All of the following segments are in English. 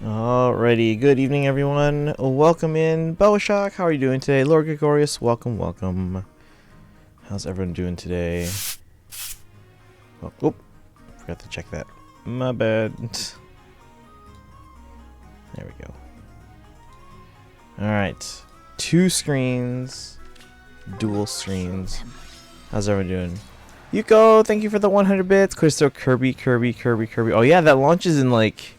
Alrighty, good evening everyone. Welcome in. Shock, how are you doing today? Lord Gregorius, welcome, welcome. How's everyone doing today? Oh, forgot to check that. My bad. There we go. Alright. 2 screens. Dual screens. How's everyone doing? Yuko, thank you for the 100 bits. Crystal, Kirby. Oh yeah, that launches in like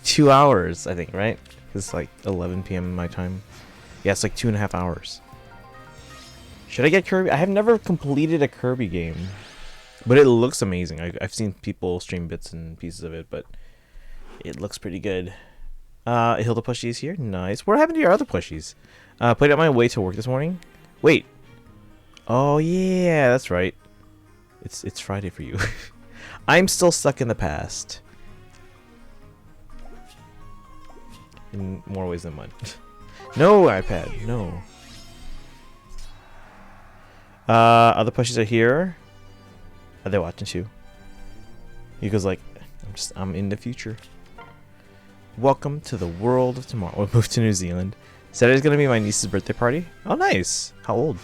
2 hours, I think, right? It's like 11 p.m. my time. Yeah, it's like 2.5 hours. Should I get Kirby? I have never completed a Kirby game, but it looks amazing. I've seen people stream bits and pieces of it, but it looks pretty good. Hilda plushies here, nice. What happened to your other plushies? Played on my way to work this morning. Wait. Oh yeah, that's right. It's Friday for you. I'm still stuck in the past. In more ways than one. No, iPad, no. Other plushies are here. Are they watching too? Yuko's like, I'm in the future. Welcome to the world of tomorrow. We'll move to New Zealand. Saturday's gonna be my niece's birthday party. Oh, nice. How old?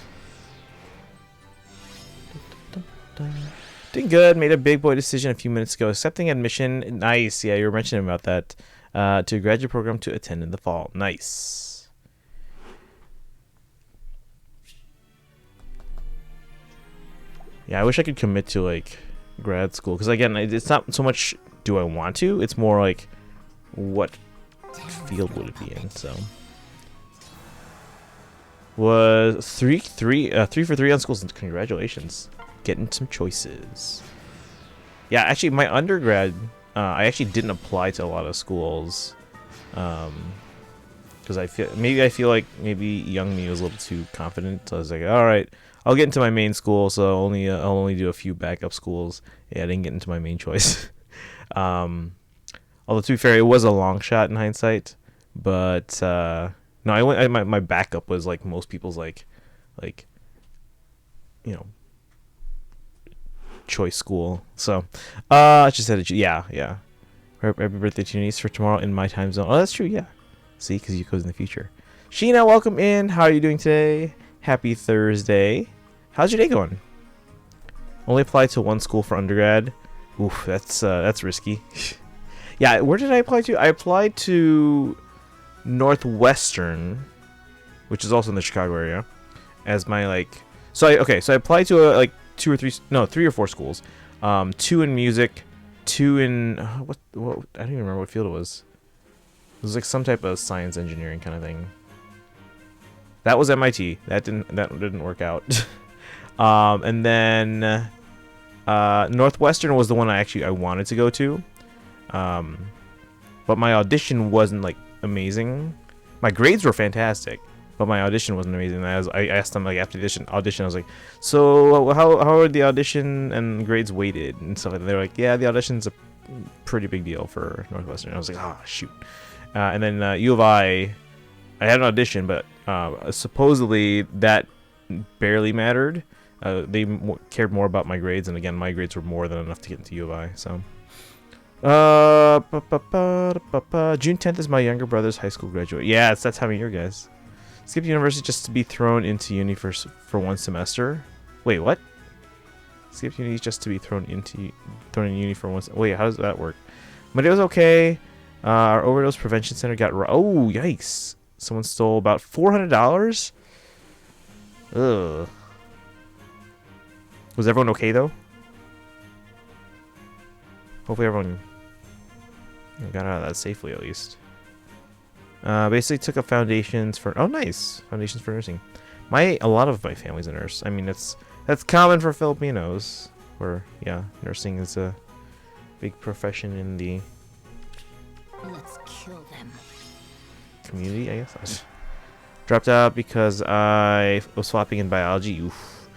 Doing good. Made a big boy decision a few minutes ago. Accepting admission. Nice. Yeah, you were mentioning about that. To a graduate program to attend in the fall. Nice. Yeah, I wish I could commit to like grad school, because again, it's not so much do I want to, it's more like what field would it be in. So was 3 for 3 on schools. Congratulations, getting some choices. Yeah, actually my undergrad, I actually didn't apply to a lot of schools, because I feel like maybe young me was a little too confident. So I was like, all right, I'll get into my main school. So I'll only do a few backup schools. Yeah, I didn't get into my main choice. Although to be fair, it was a long shot in hindsight. But no, my backup was like most people's like you know, choice school. So I just had to, yeah. Happy birthday to your niece for tomorrow in my time zone. Oh, that's true, yeah. See, because Yuko's in the future. Sheena, welcome in. How are you doing today? Happy Thursday. How's your day going? Only applied to 1 school for undergrad. Oof, that's risky. Yeah, where did I apply to? I applied to Northwestern, which is also in the Chicago area, as my like. So I applied to 3 or 4 schools. 2 in music, 2 in what I don't even remember what field it was. It was like some type of science engineering kind of thing. That was MIT. That didn't work out. And then Northwestern was the one I wanted to go to. But my audition wasn't like amazing. My grades were fantastic, but my audition wasn't amazing. I asked them like after the audition, I was like, so how are the audition and grades weighted and stuff like that? They're like, yeah, the audition's a pretty big deal for Northwestern. I was like, ah, shoot. And then U of I had an audition, but supposedly that barely mattered. They cared more about my grades, and again, my grades were more than enough to get into U of I. So, June 10th is my younger brother's high school graduate. Yeah, it's that time of year, guys. Skip university just to be thrown into uni for 1 semester. Wait, what? Skip uni just to be thrown in uni for 1 semester. Wait, how does that work? But it was okay. Our overdose prevention center got oh yikes! Someone stole about $400. Ugh. Was everyone okay though? Hopefully everyone got out of that safely at least. Basically took up foundations for foundations for nursing. A lot of my family's a nurse. I mean that's common for Filipinos, where yeah, nursing is a big profession in the Let's kill them. community, I guess. Dropped out because I was swapping in biology. Oof.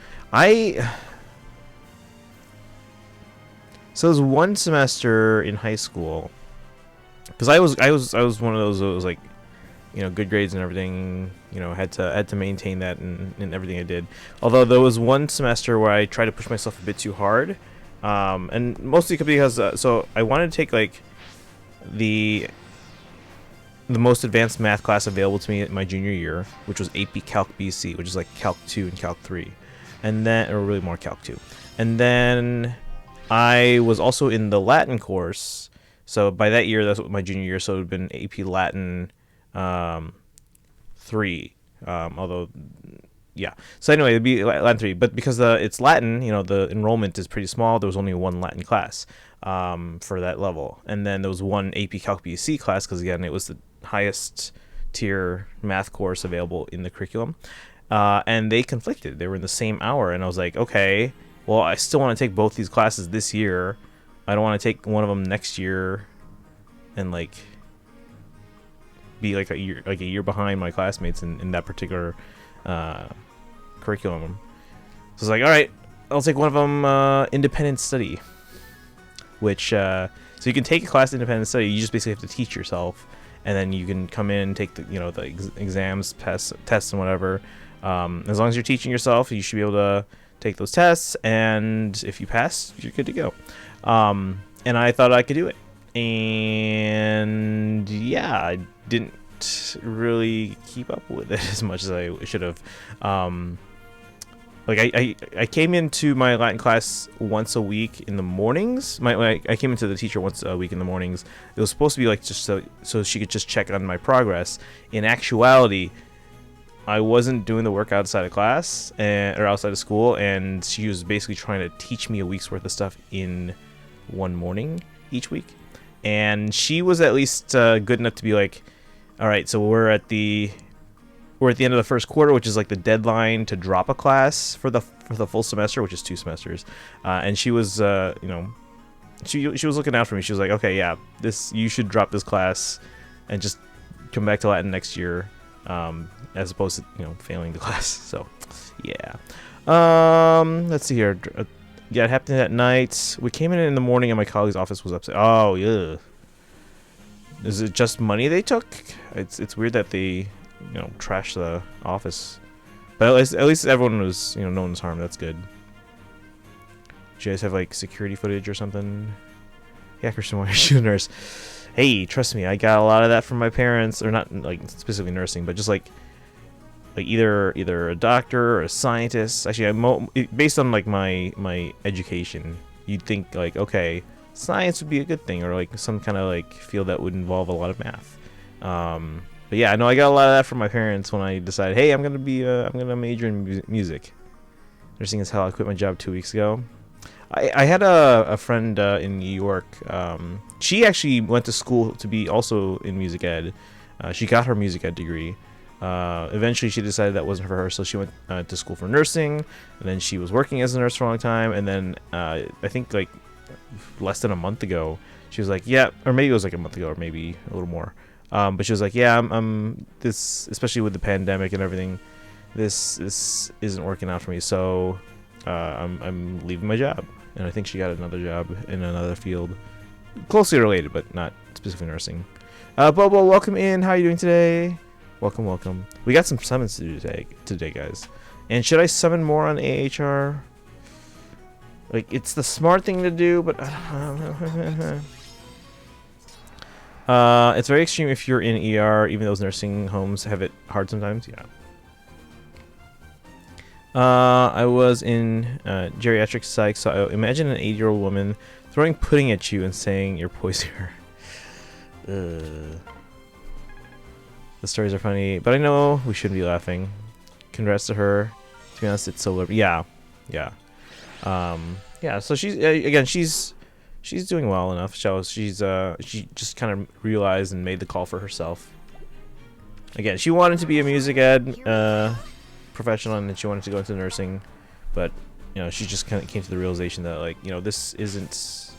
So it was 1 semester in high school, because I was one of those that was like, good grades and everything. Had to maintain that in everything I did. Although there was 1 semester where I tried to push myself a bit too hard, And mostly because so I wanted to take like the most advanced math class available to me in my junior year, which was AP Calc BC, which is like Calc 2 and Calc 3, and then, or really more Calc 2, and then I was also in the Latin course. So by that year, that's what my junior year. So it would have been AP Latin 3, although. Yeah. So anyway, it'd be Latin 3, but because it's Latin, you know, the enrollment is pretty small. There was only one Latin class for that level, and then there was one AP Calc BC class because again, it was the highest tier math course available in the curriculum, and they conflicted. They were in the same hour, and I was like, okay, well, I still want to take both these classes this year. I don't want to take one of them next year, and like be like a year behind my classmates in that particular curriculum. So it's like, all right, I'll take one of them, independent study, which so you can take a class independent study. You just basically have to teach yourself, and then you can come in and take the exams, tests and whatever. As long as you're teaching yourself, you should be able to take those tests, and if you pass, you're good to go. And I thought I could do it, and yeah, I didn't really keep up with it as much as I should have. Like I came into my Latin class once a week in the mornings. I came into the teacher once a week in the mornings. It was supposed to be like just so she could just check on my progress. In actuality, I wasn't doing the work outside of class or outside of school, and she was basically trying to teach me a week's worth of stuff in one morning each week. And she was at least good enough to be like, all right, so we're at the end of the first quarter, which is like the deadline to drop a class for the full semester, which is 2 semesters. And she was, she was looking out for me. She was like, okay, yeah, you should drop this class and just come back to Latin next year, as opposed to failing the class. So, yeah. Let's see here. Yeah, it happened that night. We came in the morning, and my colleague's office was upset. Oh yeah. Is it just money they took? It's weird that they trashed the office, but at least everyone was no one was harmed. That's good. Do you guys have like security footage or something? Yeah, Christian, why are you a nurse? Hey, trust me, I got a lot of that from my parents, or not like specifically nursing, but just like either a doctor or a scientist. Actually, based on like my education, you'd think like, okay, science would be a good thing, or like some kind of like field that would involve a lot of math. But yeah, I know I got a lot of that from my parents when I decided, hey, I'm gonna major in music. Nursing is hell. I quit my job 2 weeks ago. I had a friend in New York. She actually went to school to be also in music ed. She got her music ed degree. Eventually, she decided that wasn't for her, so she went to school for nursing. And then she was working as a nurse for a long time. And then I think like less than a month ago, she was like, yeah, or maybe it was like a month ago, or maybe a little more. But she was like, yeah, I'm this, especially with the pandemic and everything, this isn't working out for me. So I'm leaving my job. And I think she got another job in another field, closely related, but not specifically nursing. Bobo, welcome in. How are you doing today? Welcome, welcome. We got some summons to do today, guys. And should I summon more on AHR? Like, it's the smart thing to do, but it's very extreme if you're in ER. Even those nursing homes have it hard sometimes. Yeah. I was in geriatric psych, so imagine an 80-year-old woman throwing pudding at you and saying you're poisoning her. The stories are funny, but I know we shouldn't be laughing. Congrats to her. To be honest, it's so liberal. Yeah. Yeah. So she's again, she's doing well enough. She just kind of realized and made the call for herself. Again, she wanted to be a music ed professional, and then she wanted to go into nursing, but she just kind of came to the realization that like this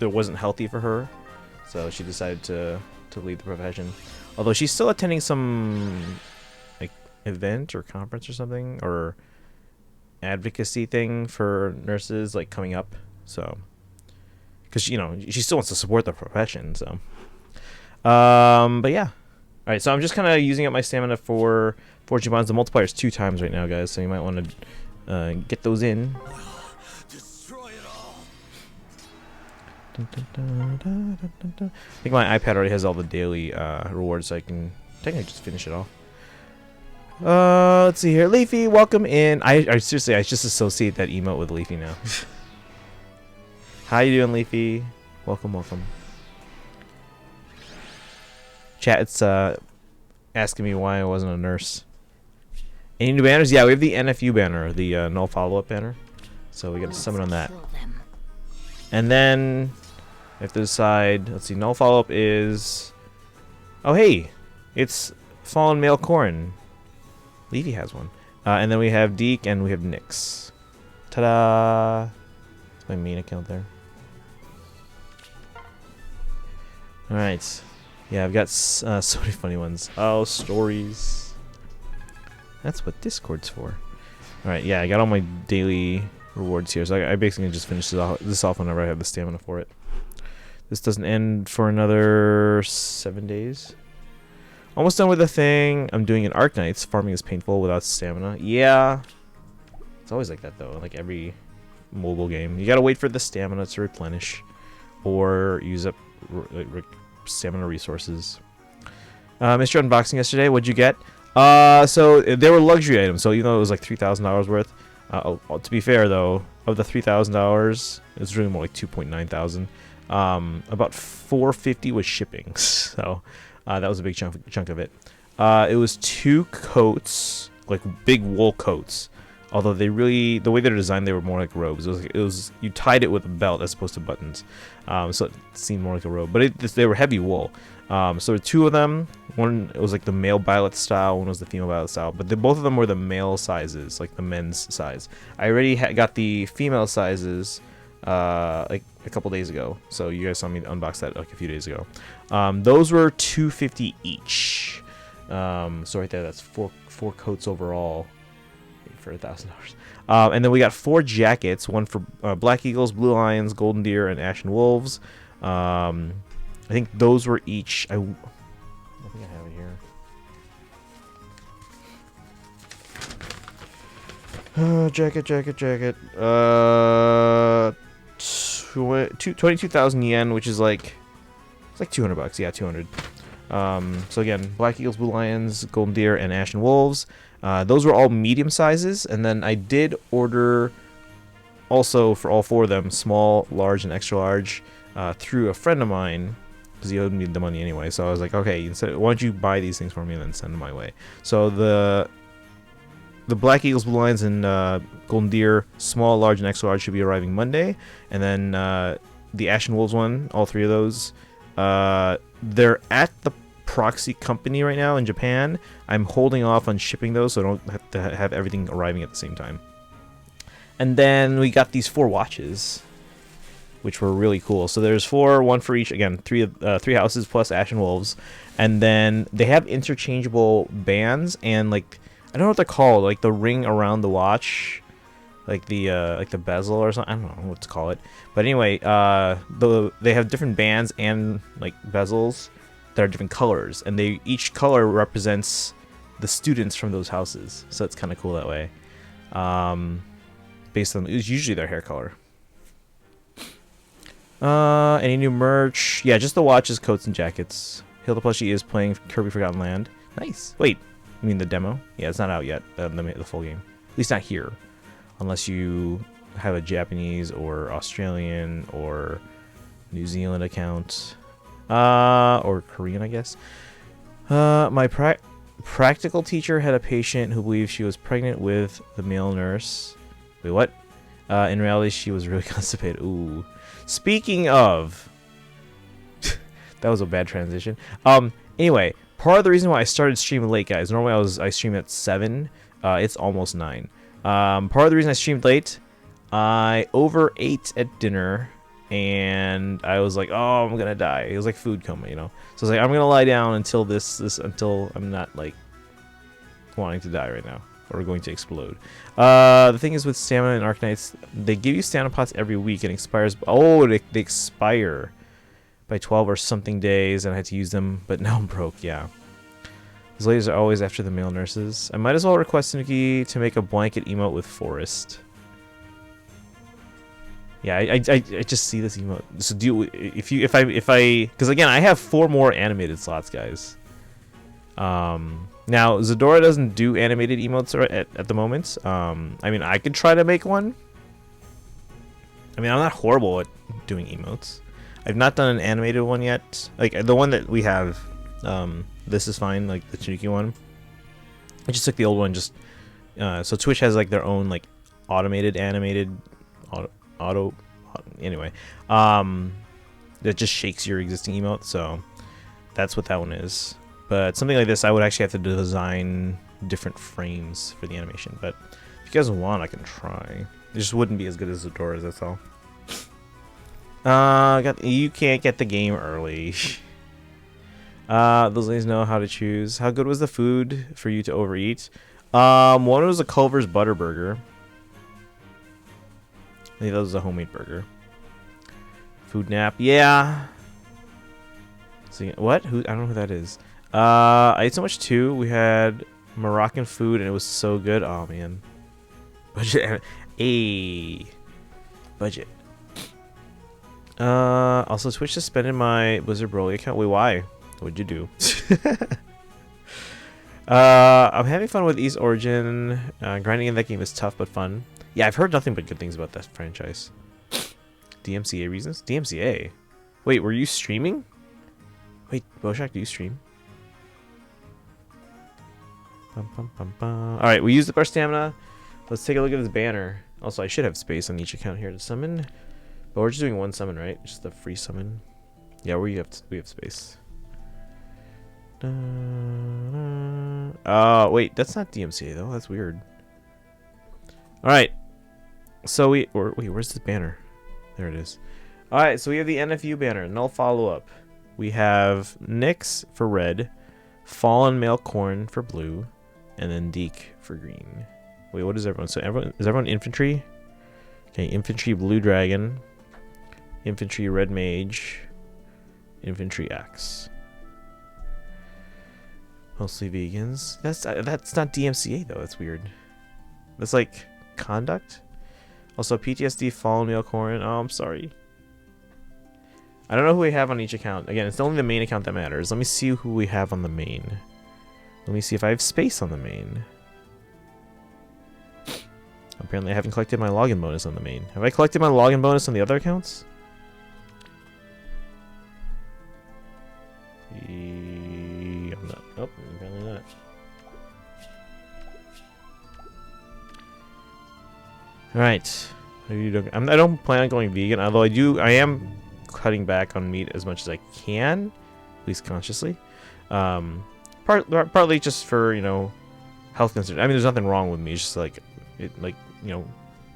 wasn't healthy for her, so she decided to leave the profession. Although she's still attending some like event or conference or something, or advocacy thing for nurses like coming up, so because she still wants to support the profession. So but yeah, all right, so I'm just kind of using up my stamina for fortune bonds. The multiplier is 2 times right now, guys, so you might want to get those in. Destroy it all. I think my iPad already has all the daily rewards, so I can technically just finish it off. Let's see here. Leafy, welcome in. I seriously, I just associate that emote with Leafy now. How you doing, Leafy? Welcome, welcome. Chat, it's asking me why I wasn't a nurse. Any new banners? Yeah, we have the NFU banner, the null follow-up banner. So we got to summon on that. And then we have to decide. Let's see. Null follow-up is. Oh hey, it's Fallen Male Corrin. Leafy has one. And then we have Deke and we have Nyx. Ta-da! That's my main account there. All right. Yeah, I've got so many funny ones. Oh, stories. That's what Discord's for. All right. Yeah, I got all my daily rewards here, so I basically just finish this off whenever I have the stamina for it. This doesn't end for another 7 days. Almost done with the thing. I'm doing an Arknights. Farming is painful without stamina. Yeah. It's always like that, though. Like every mobile game. You gotta wait for the stamina to replenish. Or use up stamina resources. Mr. Unboxing yesterday. What'd you get? So they were luxury items. So even though it was like $3,000 worth. To be fair, though, of the $3,000, it's really more like 2.9 thousand. About 450 was shipping. So... that was a big chunk of it. It was 2 coats, like big wool coats. Although the way they're designed, they were more like robes. It was you tied it with a belt as opposed to buttons, so it seemed more like a robe. But they were heavy wool. So there were 2 of them. One it was like the male Violet style. One was the female Violet style. But both of them were the male sizes, like the men's size. I already got the female sizes. Like a couple days ago, so you guys saw me unbox that like a few days ago. Those were $250 each. So right there, that's four coats overall for $1,000. And then we got 4 jackets, one for Black Eagles, Blue Lions, Golden Deer, and Ashen Wolves. I think those were each. I think I have it here. Jacket. 22,000 yen, which is like it's like $200. Yeah, 200. So again, Black Eagles, Blue Lions, Golden Deer, and Ashen Wolves. Those were all medium sizes, and then I did order also for all 4 of them, small, large, and extra large, through a friend of mine because he owed me the money anyway. So I was like, okay, why don't you buy these things for me and then send them my way? So the Black Eagles, Blue Lions, and Golden Deer, small, large, and extra large should be arriving Monday. And then the Ashen Wolves one, all 3 of those, they're at the proxy company right now in Japan. I'm holding off on shipping those so I don't have to have everything arriving at the same time. And then we got these 4 watches, which were really cool. So there's 4, one for each. Again, 3 houses plus Ashen Wolves. And then they have interchangeable bands and like... I don't know what they're called, like the ring around the watch, like the bezel or something. I don't know what to call it. But anyway, they have different bands and like bezels that are different colors, and each color represents the students from those houses. So it's kind of cool that way. Based on it's usually their hair color. Any new merch? Yeah, just the watches, coats, and jackets. Hilda Plushie is playing Kirby Forgotten Land. Nice. Wait. You mean the demo? Yeah, it's not out yet, the full game. At least not here. Unless you have a Japanese or Australian or New Zealand account. Or Korean, I guess. My practical teacher had a patient who believed she was pregnant with the male nurse. Wait, what? In reality, she was really constipated. Ooh. Speaking of... that was a bad transition. Anyway... Part of the reason why I started streaming late, guys. Normally I stream at 7. It's almost 9. Part of the reason I streamed late, I overate at dinner, and I was like, oh, I'm gonna die. It was like food coma, you know. So I was like, I'm gonna lie down until until I'm not like wanting to die right now or going to explode. The thing is with stamina and Arknights, they give you stamina pots every week and expires. Oh, they expire by 12 or something days, and I had to use them, but now I'm broke. Yeah, those ladies are always after the male nurses. I might as well request Nuki to make a blanket emote with Forest. Yeah, I just see this emote. So do you, if I because again I have 4 more animated slots, guys. Now Zadora doesn't do animated emotes at the moment. I mean I could try to make one. I mean I'm not horrible at doing emotes. I've not done an animated one yet. Like the one that we have, this is fine. Like the Tanuki one. I just took the old one. Just so Twitch has like their own like automated animated auto anyway that just shakes your existing emote, so that's what that one is. But something like this I would actually have to design different frames for the animation, but if you guys want I can try. It just wouldn't be as good as Zadora's, that's all. You can't get the game early. Those ladies know how to choose. How good was the food for you to overeat? One was a Culver's Butter Burger. I think that was a homemade burger. Food nap, yeah. So what? Who? I don't know who that is. I ate so much too. We had Moroccan food and it was so good. Oh man. Budget. Budget. Also Twitch suspended my Blizzard Broly account. Wait, why? What'd you do? I'm having fun with East Origin. Grinding in that game is tough but fun. Yeah, I've heard nothing but good things about that franchise. DMCA reasons? DMCA? Wait, were you streaming? Wait, Boshak, do you stream? Alright, we used up our stamina. Let's take a look at this banner. Also, I should have space on each account here to summon. But we're just doing one summon, right? Just the free summon. Yeah, we have space. Wait, that's not DMCA though. That's weird. Alright. So wait, where's this banner? There it is. Alright, so we have the NFU banner, null follow-up. We have Nyx for red, Fallen Male Corn for blue, and then Deke for green. Wait, what is everyone? So is everyone infantry? Okay, infantry blue dragon, infantry red mage, infantry axe. Mostly vegans. That's not DMCA though. That's weird. That's like conduct. Also PTSD, Fallen Male Corn. Oh, I'm sorry. I don't know who we have on each account. Again, it's only the main account that matters. Let me see who we have on the main. Let me see if I have space on the main. Apparently I haven't collected my login bonus on the main. Have I collected my login bonus on the other accounts? I'm not. Oh, apparently not. Alright. I don't plan on going vegan, although I am cutting back on meat as much as I can, at least consciously. Partly just for, you know, health concerns. I mean, there's nothing wrong with me. It's just like, you know,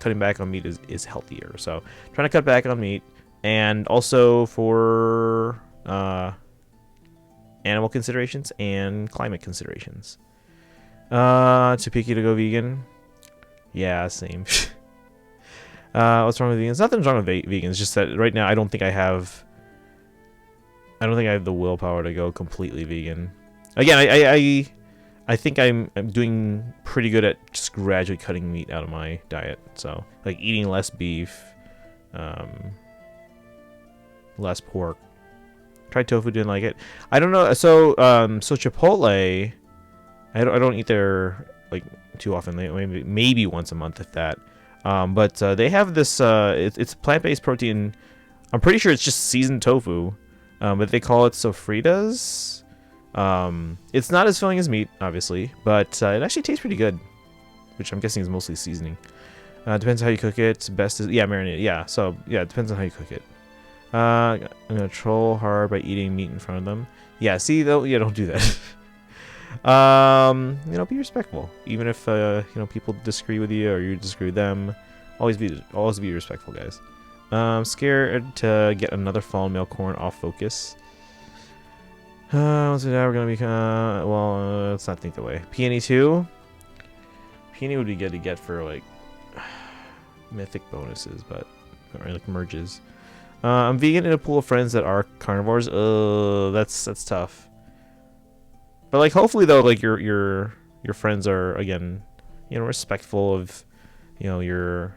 cutting back on meat is healthier. So, trying to cut back on meat, and also for animal considerations and climate considerations. Too picky to go vegan. Yeah, same. What's wrong with vegans? Nothing's wrong with vegans. Just that right now I don't think I have the willpower to go completely vegan. Again, I think I'm doing pretty good at just gradually cutting meat out of my diet. So like eating less beef, less pork. Tried tofu, didn't like it. I don't know. So Chipotle, I don't eat there like too often. Maybe once a month, if that. But they have this. It's plant-based protein. I'm pretty sure it's just seasoned tofu, but they call it sofritas. It's not as filling as meat, obviously, but it actually tastes pretty good, which I'm guessing is mostly seasoning. Depends on how you cook it. Best is marinated. Yeah, so yeah, it depends on how you cook it. I'm gonna troll hard by eating meat in front of them. Yeah, see though, yeah, don't do that. You know, be respectful, even if you know, people disagree with you or you disagree with them. Always be respectful, guys. Scared to get another Fallen Male Corn off focus. Once we die, we're gonna be well, let's not think that way. Peony 2. Peony would be good to get for like mythic bonuses, but or like merges. I'm vegan in a pool of friends that are carnivores. That's tough. But like, hopefully though, like your friends are, again, you know, respectful of, you know, your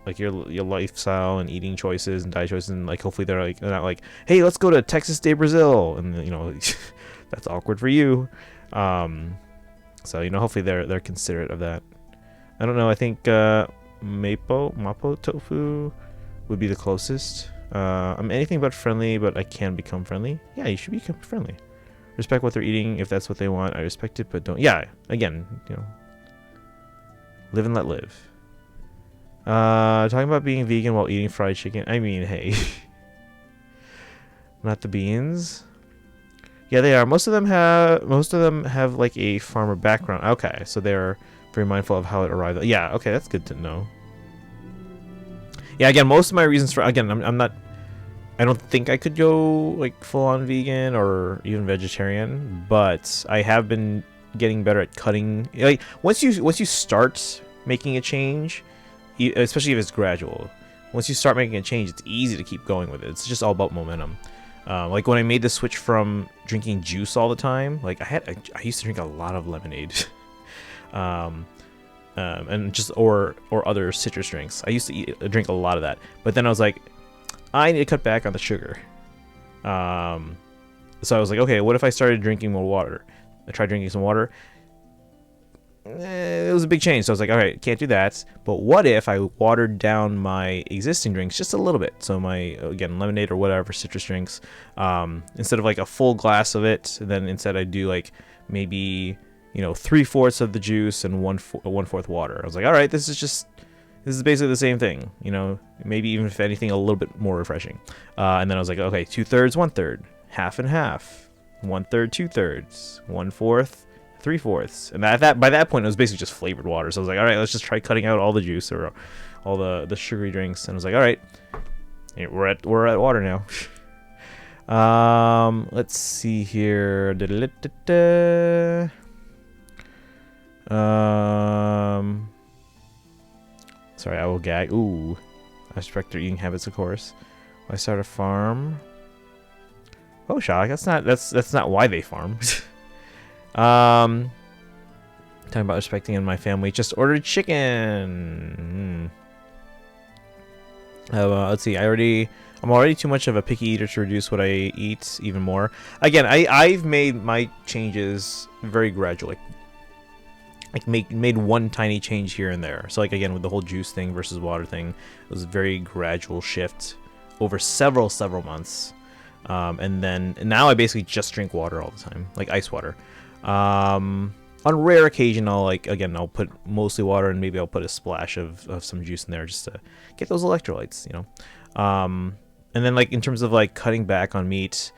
like your lifestyle and eating choices and diet choices, and like hopefully they're not like, hey, let's go to Texas de Brazil, and you know that's awkward for you. So you know, hopefully they're considerate of that. I don't know. I think mapo tofu would be the closest. I'm anything but friendly, but I can become friendly. Yeah, you should become friendly. Respect what they're eating. If that's what they want, I respect it, but don't. Yeah, again, you know, live and let live. Talking about being vegan while eating fried chicken. I mean, hey, not the beans. Yeah, they are. Most of them have like a farmer background. Okay, so they're very mindful of how it arrived. Yeah, okay, that's good to know. Yeah, again, most of my reasons for, again, I'm not, I don't think I could go like full on vegan or even vegetarian, but I have been getting better at cutting. Like once you start making a change, especially if it's gradual, once you start making a change, it's easy to keep going with it. It's just all about momentum. Like when I made the switch from drinking juice all the time, like I used to drink a lot of lemonade, and just or other citrus drinks. I used to drink a lot of that, but then I was like, I need to cut back on the sugar. So I was like, okay, what if I started drinking more water? I tried drinking some water. It was a big change. So I was like, all right, can't do that. But what if I watered down my existing drinks just a little bit? So my, again, lemonade or whatever, citrus drinks, instead of like a full glass of it, then instead I do like maybe, you know, 3/4 of the juice and 1/4 water. I was like, all right, this is basically the same thing, you know, maybe even if anything a little bit more refreshing. And then I was like, okay, 2/3, 1/3, half and half, 1/3, 2/3, 1/4, 3/4, and by that point it was basically just flavored water. So I was like, all right, let's just try cutting out all the juice or all the sugary drinks. And I was like, all right, we're at water now. Let's see here. Sorry, I will gag. Ooh, I respect their eating habits, of course. I start a farm. Oh, Shock, that's not why they farm. Talking about respecting in my family. Just ordered chicken. Let's see. I'm already too much of a picky eater to reduce what I eat even more. Again, I've made my changes very gradual. Like made one tiny change here and there. So like again with the whole juice thing versus water thing, it was a very gradual shift over several months. And then now I basically just drink water all the time, like ice water. On rare occasion I'll put mostly water and maybe I'll put a splash of some juice in there just to get those electrolytes, you know. And then like in terms of like cutting back on meat,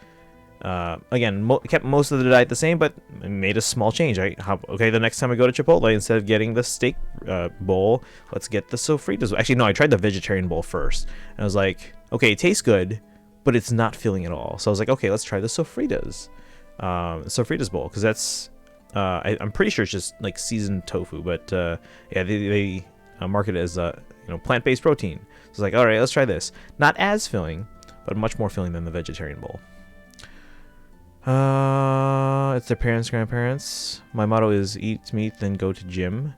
again, kept most of the diet the same, but made a small change. Okay, the next time I go to Chipotle, instead of getting the steak bowl, let's get the sofritas. Actually, no, I tried the vegetarian bowl first, and I was like, okay, it tastes good, but it's not filling at all. So I was like, okay, let's try the sofritas bowl, because that's I'm pretty sure it's just like seasoned tofu, but yeah, they market it as plant-based protein. So it's like, all right, let's try this. Not as filling, but much more filling than the vegetarian bowl. It's their parents, grandparents. My motto is eat meat, then go to gym.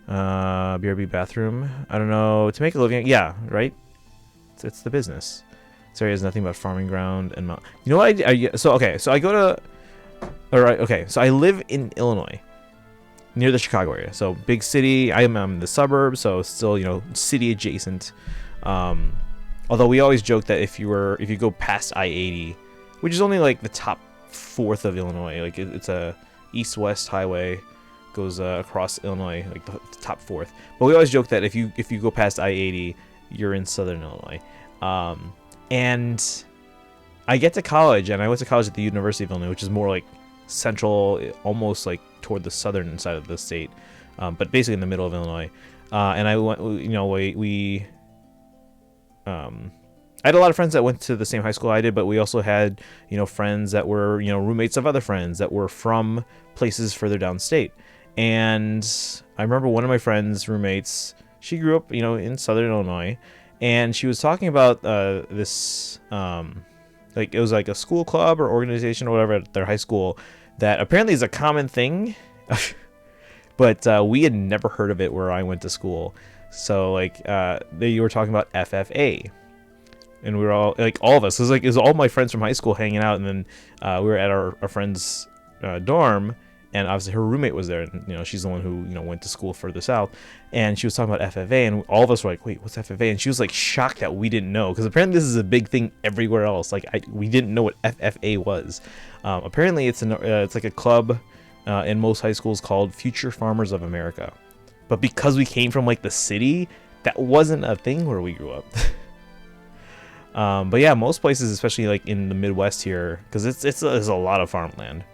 BRB bathroom. I don't know. To make a living, yeah, right? It's the business. This area has nothing but farming ground and you know what so I go to, all right, okay, so I live in Illinois, near the Chicago area. So big city. I'm in the suburbs, so still, you know, city adjacent. Although we always joke that if you go past I-80, which is only like the top fourth of Illinois, like it's a east-west highway, goes across Illinois, like the top fourth. But we always joke that if you go past I-80, you're in southern Illinois. And I get to college, and I went to college at the University of Illinois, which is more like central, almost like toward the southern side of the state, but basically in the middle of Illinois. And I went, you know, I had a lot of friends that went to the same high school I did, but we also had, you know, friends that were, you know, roommates of other friends that were from places further downstate. And I remember one of my friends' roommates, she grew up, you know, in southern Illinois, and she was talking about this, like it was like a school club or organization or whatever at their high school that apparently is a common thing. but we had never heard of it where I went to school. So like they were talking about FFA, and we were all like, all of us. It was all my friends from high school hanging out, and then we were at our friend's dorm, and obviously her roommate was there, and she's the one who went to school further south, and she was talking about FFA, and all of us were like, wait, what's FFA? And she was like shocked that we didn't know, because apparently this is a big thing everywhere else. Like we didn't know what FFA was. Apparently it's like a club in most high schools called Future Farmers of America, but because we came from like the city, that wasn't a thing where we grew up. But yeah, most places, especially like in the Midwest here, because it's a lot of farmland.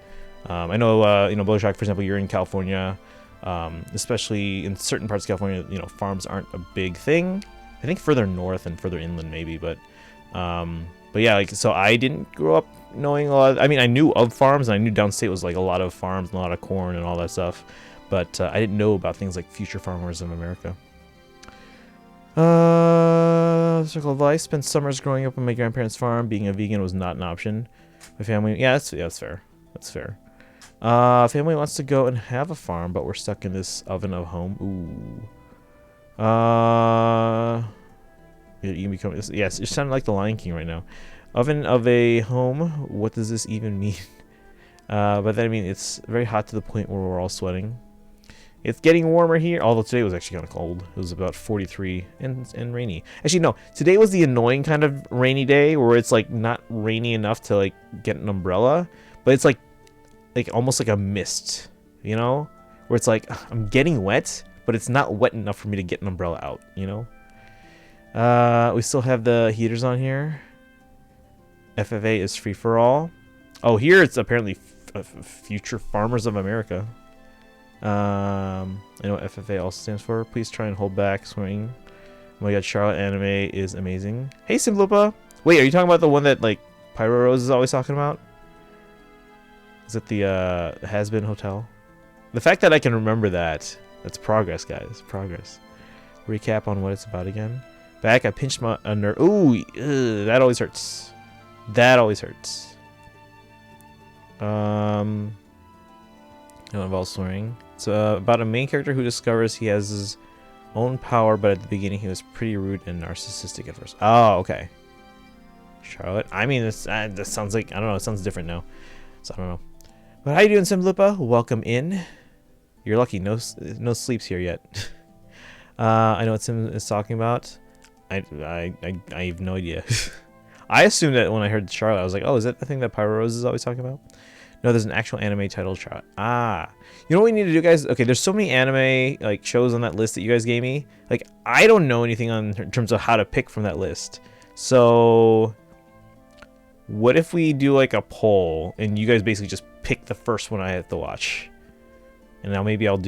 I know, Bojack, for example, you're in California, especially in certain parts of California, farms aren't a big thing. I think further north and further inland maybe, but yeah, like, so I didn't grow up knowing a lot. I mean, I knew of farms, and I knew downstate was like a lot of farms and a lot of corn and all that stuff, but I didn't know about things like Future Farmers of America. Circle of life. Spent summers growing up on my grandparents' farm. Being a vegan was not an option. My family, that's fair. That's fair. Family wants to go and have a farm, but we're stuck in this oven of home. Ooh. You can become. Yes, you're sounding like the Lion King right now. Oven of a home. What does this even mean? But then I mean it's very hot to the point where we're all sweating. It's getting warmer here, although today was actually kind of cold. It was about 43 and rainy. Actually, no, today was the annoying kind of rainy day where it's like not rainy enough to like get an umbrella, but it's like almost like a mist, where it's like I'm getting wet, but it's not wet enough for me to get an umbrella out, We still have the heaters on here. FFA is free for all. Oh, here it's apparently Future Farmers of America. I know what FFA also stands for. Please try and hold back swing. Oh my god, Charlotte anime is amazing. Hey, Simplupa. Wait, are you talking about the one that like Pyro Rose is always talking about? Is it the Has-Been Hotel? The fact that I can remember that's progress, guys. Progress. Recap on what it's about again. Back, I pinched a nerve. Ooh, that always hurts. That always hurts. It involves swearing. It's about a main character who discovers he has his own power, but at the beginning he was pretty rude and narcissistic at first. Oh, okay. Charlotte. I mean, this sounds like, I don't know, it sounds different now. So I don't know. But how you doing, Simlipa? Welcome in. You're lucky, no sleeps here yet. I know what Sim is talking about. I have no idea. I assumed that when I heard Charlotte, I was like, oh, is that the thing that Pyro Rose is always talking about? No, there's an actual anime titled Charlotte. Ah. You know what we need to do, guys? Okay, there's so many anime like shows on that list that you guys gave me. Like, I don't know anything in terms of how to pick from that list. So what if we do like a poll and you guys basically just pick the first one I have to watch? And now maybe I'll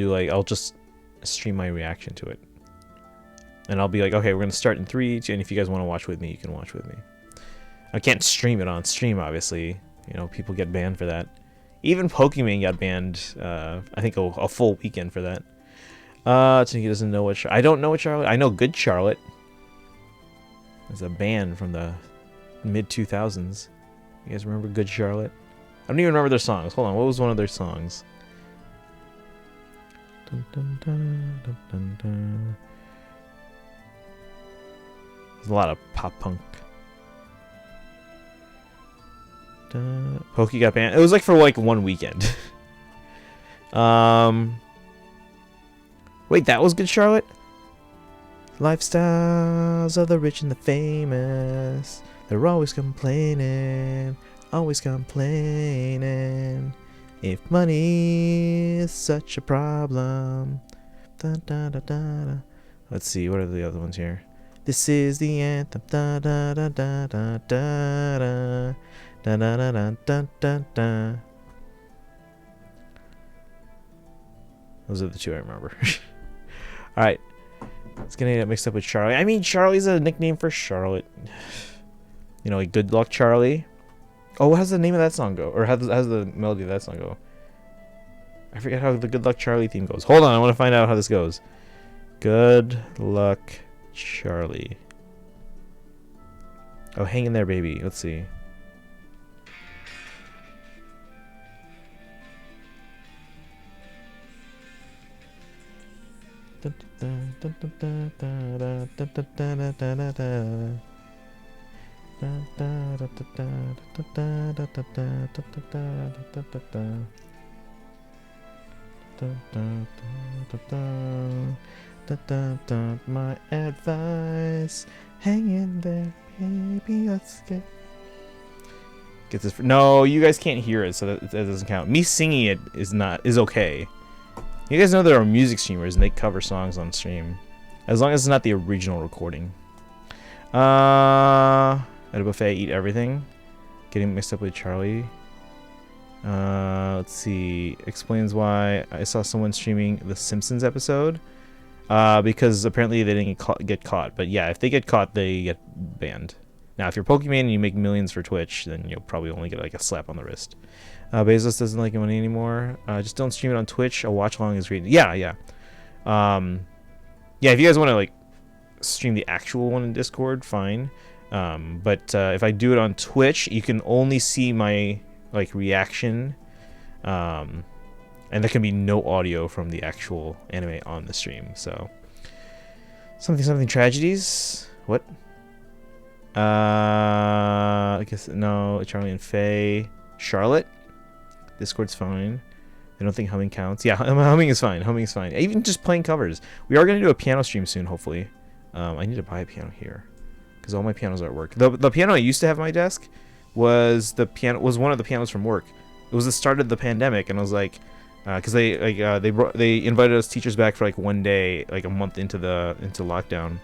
just stream my reaction to it. And I'll be like, okay, we're going to start in 3, and if you guys want to watch with me, you can watch with me. I can't stream it on stream, obviously. People get banned for that. Even Pokemon got banned, I think a full weekend for that. He doesn't know what I don't know what Charlotte. I know Good Charlotte. It's a band from the mid-2000s. You guys remember Good Charlotte? I don't even remember their songs. Hold on, what was one of their songs? Dun, dun, dun, dun, dun, dun. There's a lot of pop punk. Pokey got banned. It was like for like one weekend. Wait, that was Good Charlotte? Lifestyles of the rich and the famous. They're always complaining. Always complaining. If money is such a problem. Da, da, da, da, da. Let's see, what are the other ones here? This is the anthem. Da, da, da, da, da, da, da. Da, da, da, da, da, da, da. Those are the two I remember. Alright. It's gonna get mixed up with Charlie. I mean, Charlie's a nickname for Charlotte. Like Good Luck Charlie. Oh, how's the name of that song go? Or how's the melody of that song go? I forget how the Good Luck Charlie theme goes. Hold on, I want to find out how this goes. Good Luck Charlie. Oh, hang in there, baby. Let's see. My advice, hang in there, baby. Let's get this. No, you guys can't hear it, so that doesn't count. Me singing it is okay. You guys know there are music streamers and they cover songs on stream, as long as it's not the original recording. At a buffet, eat everything. Getting mixed up with Charlie. Let's see. Explains why I saw someone streaming the Simpsons episode. Because apparently they didn't get caught. But yeah, if they get caught, they get banned. Now, if you're Pokemon and you make millions for Twitch, then you'll probably only get like a slap on the wrist. Bezos doesn't like money anymore. Just don't stream it on Twitch. A watch along is great. Yeah. Yeah, if you guys want to like stream the actual one in Discord, fine. But if I do it on Twitch, you can only see my like reaction, and there can be no audio from the actual anime on the stream. So something tragedies. What? I guess no. Charlie and Faye. Charlotte. Discord's fine. I don't think humming counts. Yeah, humming is fine. Humming is fine. Even just playing covers. We are gonna do a piano stream soon, hopefully. I need to buy a piano here because all my pianos are at work. The piano I used to have on my desk was one of the pianos from work. It was the start of the pandemic, and I was like, because they invited us teachers back for like one day, like a month into lockdown.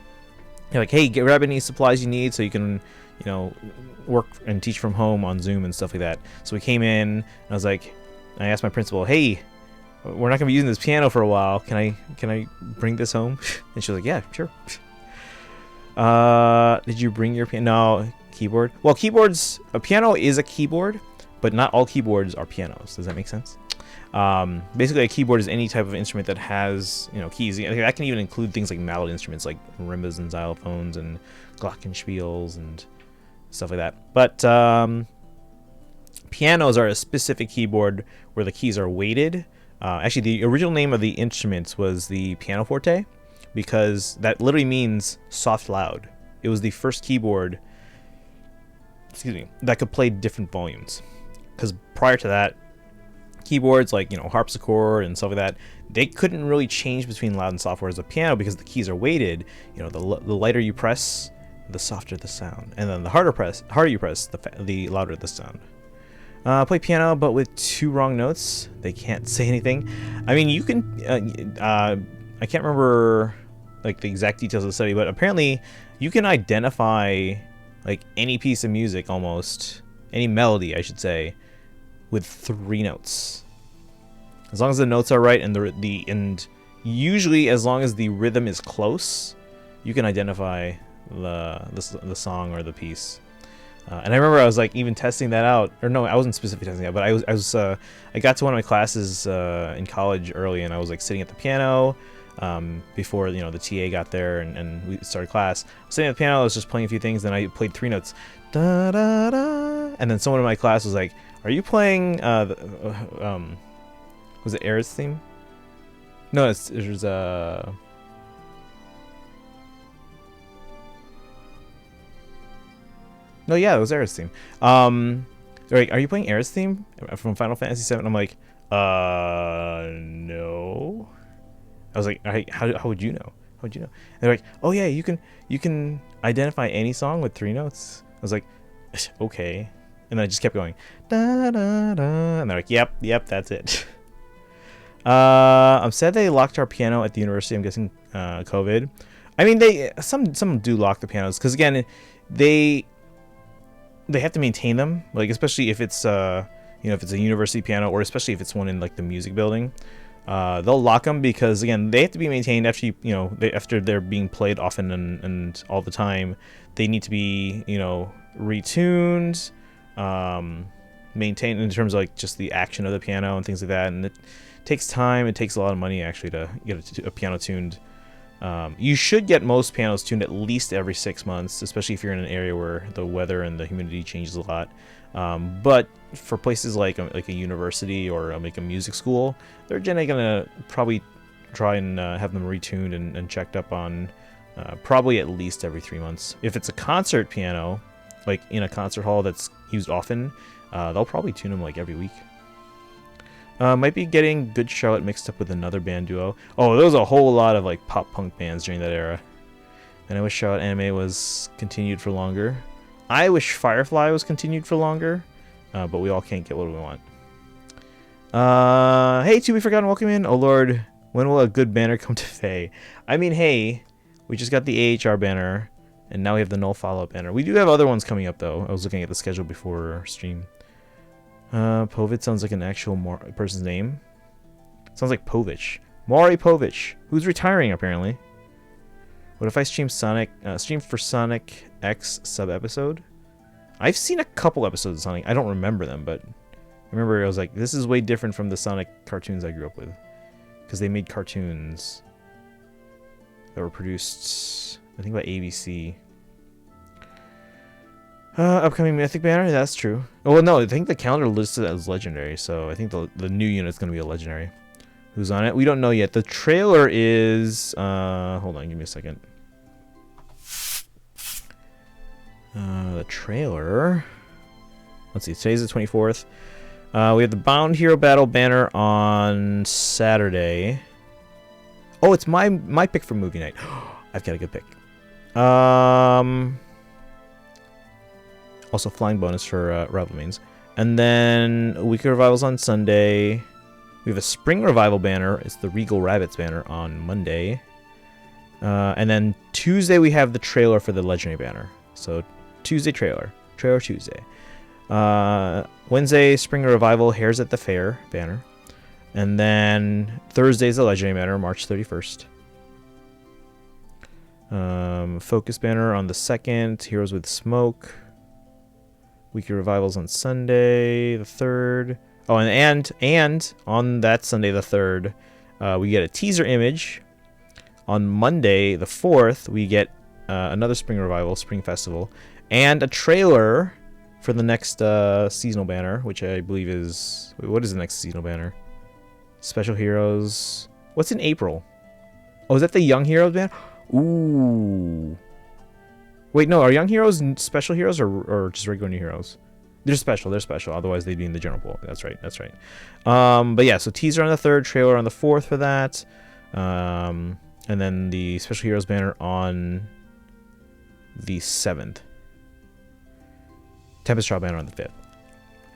They're like, hey, grab any supplies you need so you can, work and teach from home on Zoom and stuff like that. So we came in, and I asked my principal, hey, we're not gonna be using this piano for a while. Can I bring this home? And she was like, yeah, sure. Did you bring your piano? No, keyboard. Well, a piano is a keyboard, but not all keyboards are pianos. Does that make sense? Basically, a keyboard is any type of instrument that has, keys. That can even include things like mallet instruments, like marimbas and xylophones and glockenspiels and stuff like that. But pianos are a specific keyboard where the keys are weighted. Actually, the original name of the instruments was the pianoforte, because that literally means soft loud. It was the first keyboard, that could play different volumes. Because prior to that, keyboards like harpsichord and stuff like that, they couldn't really change between loud and soft. Whereas a piano, because the keys are weighted, the lighter you press, the softer the sound, and then the harder you press, the louder the sound. Play piano, but with 2 wrong notes, they can't say anything. I mean, you can. I can't remember like the exact details of the study, but apparently you can identify like any piece of music, almost any melody, I should say, with 3 notes, as long as the notes are right, and and usually as long as the rhythm is close, you can identify the song or the piece. And I remember I was like even testing that out, or no, I wasn't specifically testing that, but I got to one of my classes in college early, and I was like sitting at the piano before the TA got there and we started class. I was sitting at the piano, I was just playing a few things, then I played 3 notes, da da da, and then someone in my class was like, "Are you playing was it Aerith's theme?" No, it was no, yeah, it was Aerith's theme. They're like, "Are you playing Aerith's theme from Final Fantasy VII?" I'm like, no. I was like, how would you know? How would you know? And they're like, "Oh yeah, you can identify any song with 3 notes." I was like, okay. And then I just kept going, da da da, and they're like, yep, that's it. I'm sad they locked our piano at the university. I'm guessing COVID. I mean, some do lock the pianos because again, they have to maintain them, like especially if it's if it's a university piano, or especially if it's one in like the music building. They'll lock them because again, they have to be maintained after after they're being played often and all the time. They need to be retuned, maintained in terms of like just the action of the piano and things like that, and it takes time. It takes a lot of money actually to get a piano tuned. You should get most pianos tuned at least every 6 months, especially if you're in an area where the weather and the humidity changes a lot. But for places like a university or like a music school, they're generally gonna probably try and have them retuned and checked up on probably at least every 3 months. If it's a concert piano, like in a concert hall that's used often, they'll probably tune them like every week. Might be getting Good Charlotte mixed up with another band duo. Oh, there was a whole lot of like pop punk bands during that era. And I wish Charlotte Anime was continued for longer. I wish Firefly was continued for longer, but we all can't get what we want. Hey, To Be Forgotten, welcome in. Oh lord, when will a good banner come to Faye? I mean, hey, we just got the AHR banner, and now we have the null follow-up banner. We do have other ones coming up, though. I was looking at the schedule before our stream. Povich sounds like an actual person's name. Sounds like Povich. Maury Povich, who's retiring, apparently. What if I stream for Sonic X sub-episode? I've seen a couple episodes of Sonic. I don't remember them, but I remember I was like, this is way different from the Sonic cartoons I grew up with. Because they made cartoons that were produced, I think, by ABC. Upcoming Mythic banner? That's true. Oh, well, no, I think the calendar listed as legendary, so I think the new unit's going to be a legendary. Who's on it? We don't know yet. The trailer is... hold on, give me a second. The trailer... Let's see, today's the 24th. We have the Bound Hero Battle banner on Saturday. Oh, it's my pick for movie night. I've got a good pick. Also, flying bonus for Rival Mains. And then Weekly Revivals on Sunday. We have a Spring Revival banner. It's the Regal Rabbits banner on Monday. And then Tuesday we have the trailer for the Legendary banner. So Tuesday trailer. Trailer Tuesday. Wednesday, Spring Revival, Hares at the Fair banner. And then Thursday's the Legendary banner, March 31st. Focus banner on the 2nd, Heroes with Smoke. Weekly Revivals on Sunday, the 3rd. Oh, and on that Sunday, the 3rd, we get a teaser image. On Monday, the 4th, we get another Spring Revival, Spring Festival, and a trailer for the next seasonal banner, which I believe is... Wait, what is the next seasonal banner? Special Heroes... What's in April? Oh, is that the Young Heroes banner? Ooh. Wait, no, are Young Heroes Special Heroes or just regular New Heroes? They're special, otherwise they'd be in the general pool. That's right. But yeah, so teaser on the 3rd, trailer on the 4th for that. And then the Special Heroes banner on the 7th. Tempest Trial banner on the 5th.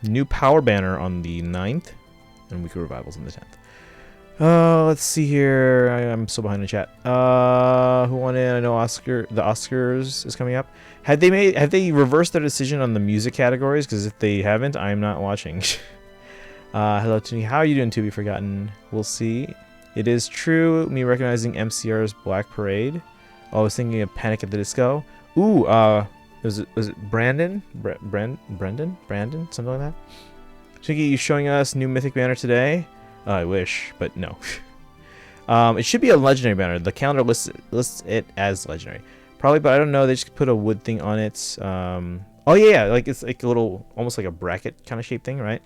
New Power banner on the 9th. And Weekly Revivals on the 10th. Let's see here. I'm so behind the chat. Who won it? I know the Oscars is coming up. Have they reversed their decision on the music categories? Because if they haven't, I'm not watching. Hello, Tony. How are you doing, To Be Forgotten? We'll see. It is true. Me recognizing MCR's Black Parade. Oh, I was thinking of Panic at the Disco. Ooh, was it Brandon? Brendan? Brandon? Something like that? Shinky, you showing us new Mythic banner today? I wish, but no. It should be a Legendary banner. The calendar lists it as Legendary. Probably, but I don't know. They just put a wood thing on it. Oh, yeah, like it's like a little, almost like a bracket kind of shaped thing, right?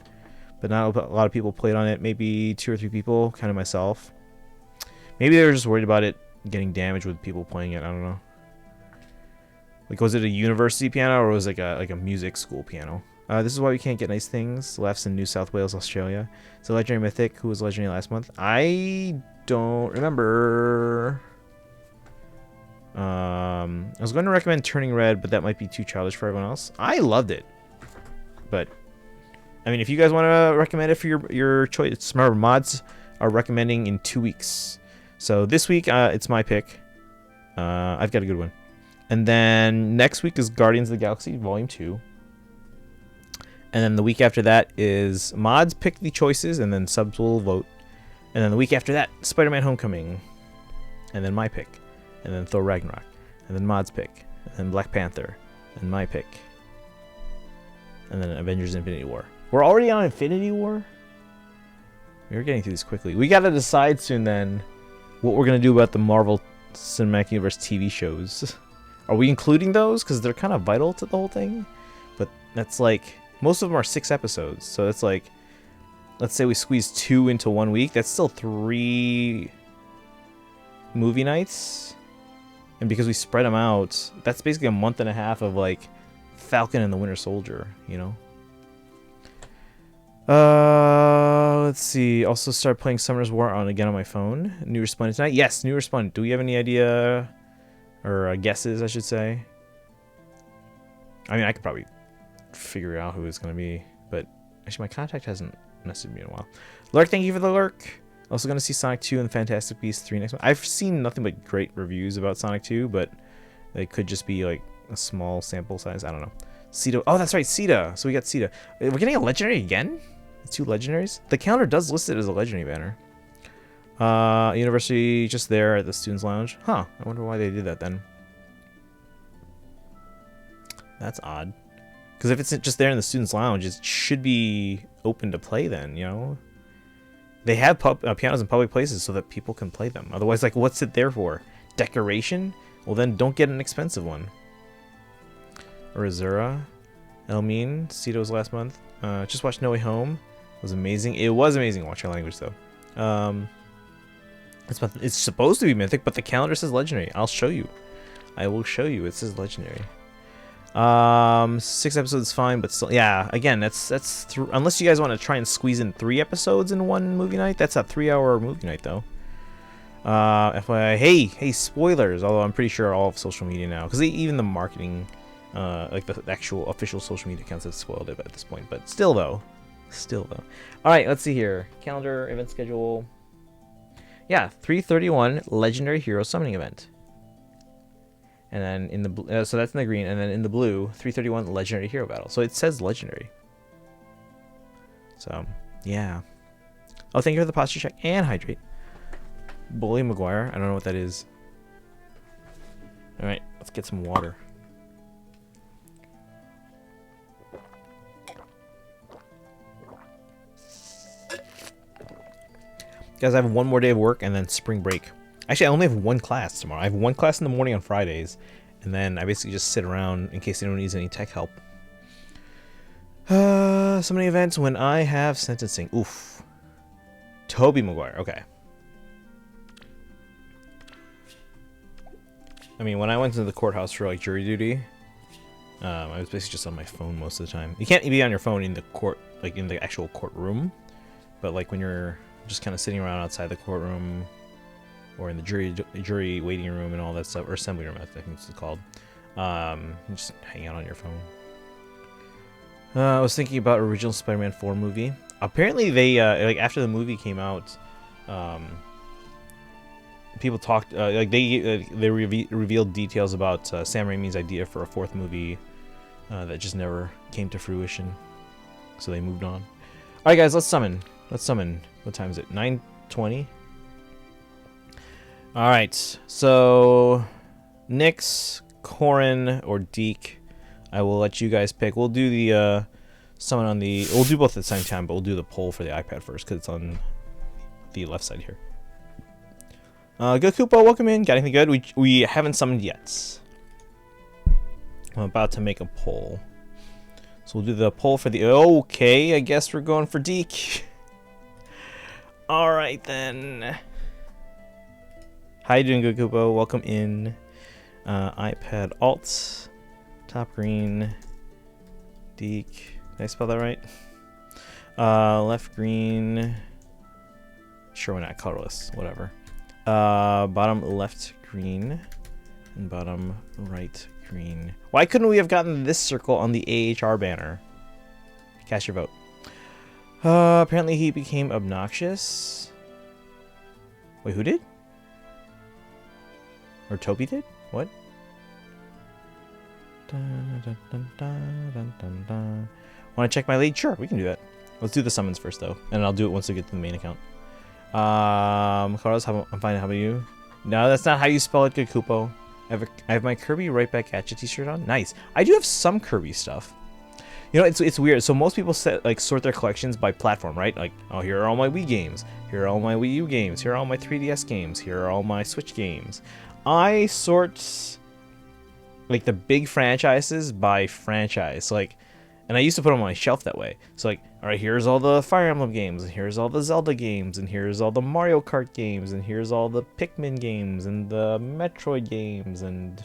But not a lot of people played on it. Maybe 2 or 3 people, kind of myself. Maybe they were just worried about it getting damaged with people playing it. I don't know. Like, was it a university piano or was it like a music school piano? This is why we can't get nice things. Left's in New South Wales, Australia. It's a Legendary Mythic. Who was Legendary last month? I don't remember. I was going to recommend Turning Red, but that might be too childish for everyone else. I loved it. But, I mean, if you guys want to recommend it for your choice, remember, mods are recommending in 2 weeks. So this week, it's my pick. I've got a good one. And then next week is Guardians of the Galaxy Volume 2. And then the week after that is mods pick the choices, and then subs will vote. And then the week after that, Spider-Man Homecoming. And then my pick. And then Thor Ragnarok. And then mods pick. And then Black Panther. And my pick. And then Avengers Infinity War. We're already on Infinity War? We're getting through this quickly. We gotta decide soon then what we're gonna do about the Marvel Cinematic Universe TV shows. Are we including those? Because they're kind of vital to the whole thing. But that's like... Most of them are 6 episodes, so that's like, let's say we squeeze 2 into 1 week. That's still 3 movie nights, and because we spread them out, that's basically a month and a half of like Falcon and the Winter Soldier, you know. Let's see. Also start playing Summoner's War again on my phone. New respondent tonight. Yes, new respondent. Do we have any idea or guesses, I should say? I mean, I could probably figure out who it's gonna be, but actually, my contact hasn't messaged me in a while. Lurk, thank you for the lurk. Also gonna see Sonic 2 and Fantastic Beasts 3 next month. I've seen nothing but great reviews about Sonic 2, but it could just be like a small sample size. I don't know. Sita. Oh, that's right, Sita. So we got Sita. We're getting a legendary again? 2 legendaries? The calendar does list it as a legendary banner. University just there at the Students' Lounge. Huh. I wonder why they did that then. That's odd. Because if it's just there in the Students' Lounge, it should be open to play then, you know? They have pianos in public places so that people can play them. Otherwise, like, what's it there for? Decoration? Well, then don't get an expensive one. Or Azura. Elmine. Cito's last month. Just watched No Way Home. It was amazing. It was amazing. Watch your language, though. It's supposed to be mythic, but the calendar says legendary. I'll show you. I will show you. It says legendary. 6 episodes is fine, but still, yeah. Again, that's unless you guys want to try and squeeze in 3 episodes in one movie night. That's a 3-hour movie night, though. FYI, hey, spoilers. Although I'm pretty sure all of social media now, because even the marketing, like the actual official social media accounts have spoiled it at this point. But still, though. All right, let's see here. Calendar event schedule. Yeah, 3/31 Legendary Hero Summoning Event. And then in the so that's in the green, and then in the blue, 3/31 Legendary Hero Battle. So it says legendary. So yeah. Oh, thank you for the posture check and hydrate. Bully McGuire. I don't know what that is. All right, let's get some water. Guys, I have one more day of work and then spring break. Actually, I only have 1 class tomorrow. I have 1 class in the morning on Fridays, and then I basically just sit around in case anyone needs any tech help. So many events when I have sentencing. Oof. Toby Maguire. Okay. I mean, when I went to the courthouse for like jury duty, I was basically just on my phone most of the time. You can't be on your phone in the court, like in the actual courtroom, but like when you're just kind of sitting around outside the courtroom, or in the jury waiting room and all that stuff, or assembly room, I think it's called. Just hang out on your phone. I was thinking about original Spider-Man 4 movie. Apparently, they like after the movie came out, people talked like they revealed details about Sam Raimi's idea for a 4th movie that just never came to fruition. So they moved on. All right, guys, let's summon. What time is it? 9:20. All right, so Nyx, Corin, or Deke, I will let you guys pick. We'll do the summon on the. We'll do both at the same time, but we'll do the poll for the iPad first because it's on the left side here. Good Koopa, welcome in. Got anything good? We haven't summoned yet. I'm about to make a poll, so we'll do the poll for the. Okay, I guess we're going for Deke. All right then. How you doing, Good Koopa? Welcome in. iPad Alt, top green, Deke. Did I spell that right? Left green. Sure, why not? Colorless, whatever. Bottom left green, and bottom right green. Why couldn't we have gotten this circle on the AHR banner? Cast your vote. Apparently he became obnoxious. Wait, who did? Or Toby did? What? Want to check my lead? Sure, we can do that. Let's do the summons first, though. And I'll do it once we get to the main account. Carlos, I'm fine. How about you? No, that's not how you spell it, Good Koopo. I have my Kirby Right Back At Ya t-shirt on. Nice. I do have some Kirby stuff. You know, it's weird. So most people sort their collections by platform, right? Like, oh, here are all my Wii games. Here are all my Wii U games. Here are all my 3DS games. Here are all my Switch games. I sort like the big franchises by franchise. Like, and I used to put them on my shelf that way. So like, all all right, here's all the Fire Emblem games, and here's all the Zelda games, and here's all the Mario Kart games, and here's all the Pikmin games, and the Metroid games, and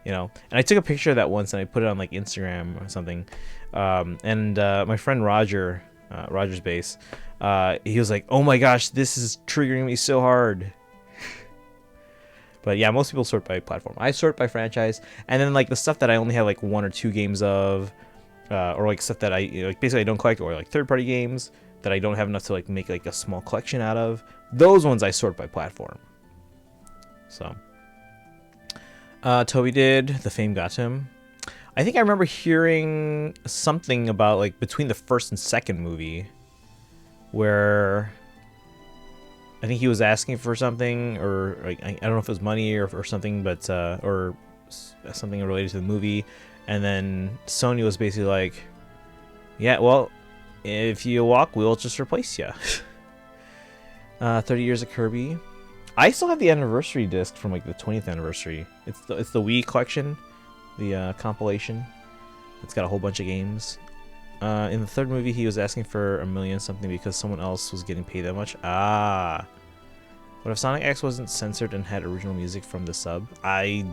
and I took a picture of that once and I put it on like Instagram or something, and my friend Roger, Roger's Base, he was like, "Oh my gosh, this is triggering me so hard." But yeah, most people sort by platform. I sort by franchise, and then like the stuff that I only have like 1 or 2 games of, or like stuff that I like basically I don't collect, or like third-party games that I don't have enough to like make like a small collection out of. Those ones I sort by platform. So. Toby did. The fame got him. I think I remember hearing something about like between the first and second movie where I think he was asking for something, or like, I don't know if it was money or something, but or something related to the movie, and then Sony was basically like, yeah, well, if you walk, we'll just replace you. 30 years of Kirby. I still have the anniversary disc from like the 20th anniversary. It's the Wii collection, the compilation. It's got a whole bunch of games. In the third movie, he was asking for $1 million something because someone else was getting paid that much. Ah, what if Sonic X wasn't censored and had original music from the sub? I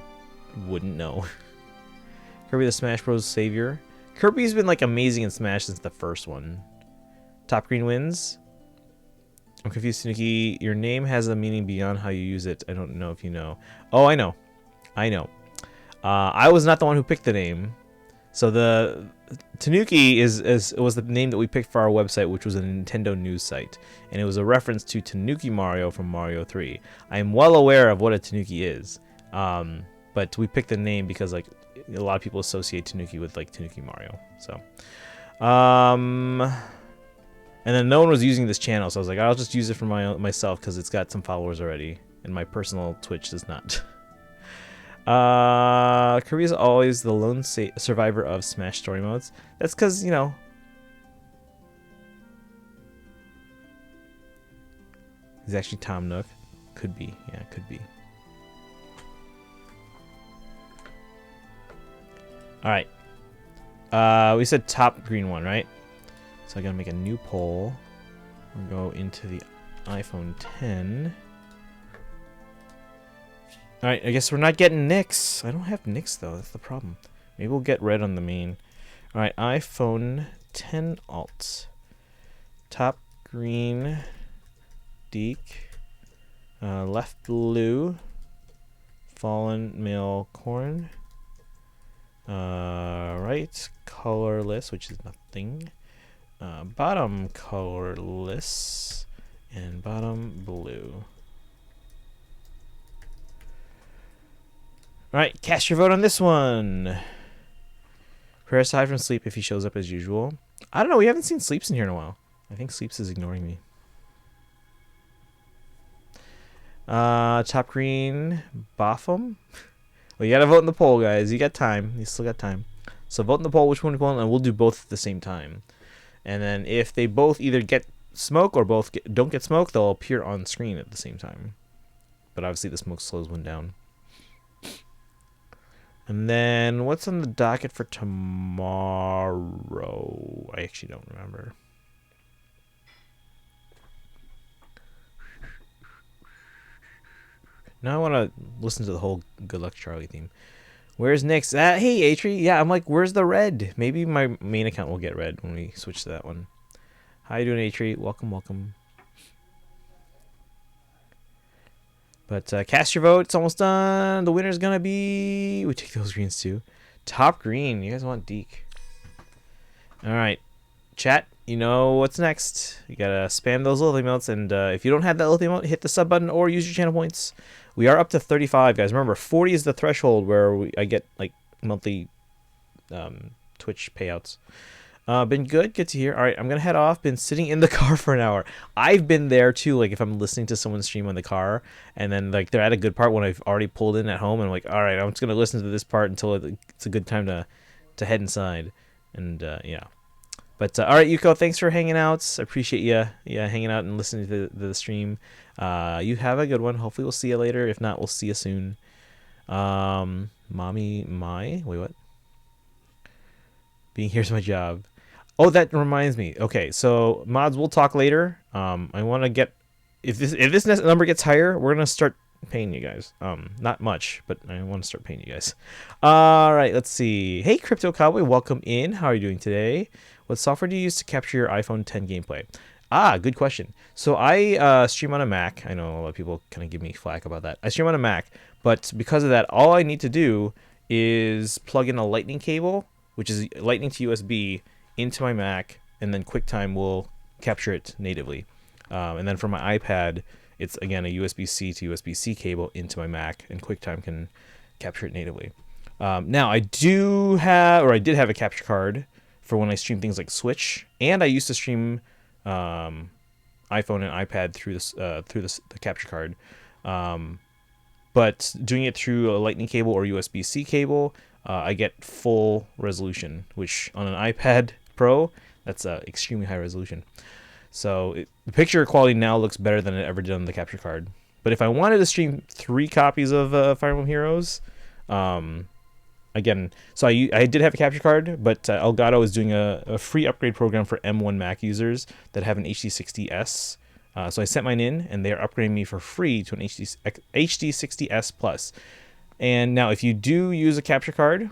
wouldn't know. Kirby the Smash Bros. Savior. Kirby's been like amazing in Smash since the first one. Top Green wins. I'm confused, Tanuki. Your name has a meaning beyond how you use it. I don't know if you know. Oh, I know. I was not the one who picked the name. So the Tanuki was the name that we picked for our website, which was a Nintendo news site, and it was a reference to Tanuki Mario from Mario 3. I am well aware of what a Tanuki is, but we picked the name because like a lot of people associate Tanuki with like Tanuki Mario. So, and then no one was using this channel, so I was like, I'll just use it for myself because it's got some followers already, and my personal Twitch does not. Kirby is always the lone survivor of Smash story modes. That's because, he's actually Tom Nook. Could be. Yeah, could be. Alright. We said top green one, right? So I gotta make a new poll. We'll go into the iPhone 10. Alright, I guess we're not getting Nix. I don't have Nix though, that's the problem. Maybe we'll get red on the main. Alright, iPhone 10 alt. Top green. Deke. Left blue. Fallen male corn. Right colorless, which is nothing. Bottom colorless. And bottom blue. Alright, cast your vote on this one. Prayer aside from Sleep if he shows up as usual. I don't know, we haven't seen Sleeps in here in a while. I think Sleeps is ignoring me. Top green, Boffum. Well, you gotta vote in the poll, guys. You got time. You still got time. So vote in the poll which one you want, and we'll do both at the same time. And then if they both either get smoke or both don't get smoke, they'll appear on screen at the same time. But obviously the smoke slows one down. And then what's on the docket for tomorrow? I actually don't remember. Now I want to listen to the whole Good Luck Charlie theme. Where's Nix? Hey, Atri. Yeah, I'm like, where's the red? Maybe my main account will get red when we switch to that one. How you doing, Atri? Welcome, welcome. But cast your vote. It's almost done. The winner's going to be... We take those greens too. Top green. You guys want Deke. All right. Chat, you know what's next. You got to spam those little emotes. And if you don't have that little emote, hit the sub button or use your channel points. We are up to 35, guys. Remember, 40 is the threshold where I get like monthly Twitch payouts. Been good to hear. All right, I'm gonna head off. Been sitting in the car for an hour. I've been there too, like if I'm listening to someone stream on the car and then like they're at a good part when I've already pulled in at home, and I'm like, all right, I'm just gonna listen to this part until it's a good time to head inside. And yeah, but all right, Yuko, thanks for hanging out. I appreciate you hanging out and listening to the stream. You have a good one. Hopefully we'll see you later. If not, we'll see you soon. Wait, what? Being here's my job. Oh, that reminds me. Okay, so mods, we'll talk later. I want to get if this number gets higher, we're gonna start paying you guys. Not much, but I want to start paying you guys. All right, let's see. Hey, Crypto Cowboy, welcome in. How are you doing today? What software do you use to capture your iPhone 10 gameplay? Ah, good question. So I stream on a Mac. I know a lot of people kind of give me flack about that. I stream on a Mac, but because of that, all I need to do is plug in a Lightning cable, which is Lightning to USB, into my Mac, and then QuickTime will capture it natively. And then for my iPad, it's again a USB-C to USB-C cable into my Mac, and QuickTime can capture it natively. Now I did have a capture card for when I stream things like Switch, and I used to stream iPhone and iPad through the capture card. But doing it through a Lightning cable or USB-C cable, I get full resolution, which on an iPad Pro, that's extremely high resolution. So the picture quality now looks better than it ever did on the capture card. But if I wanted to stream 3 copies of Fire Emblem Heroes, again, so I did have a capture card, but Elgato is doing a free upgrade program for M1 Mac users that have an HD60S. So I sent mine in, and they are upgrading me for free to an HD60S Plus. And now, if you do use a capture card,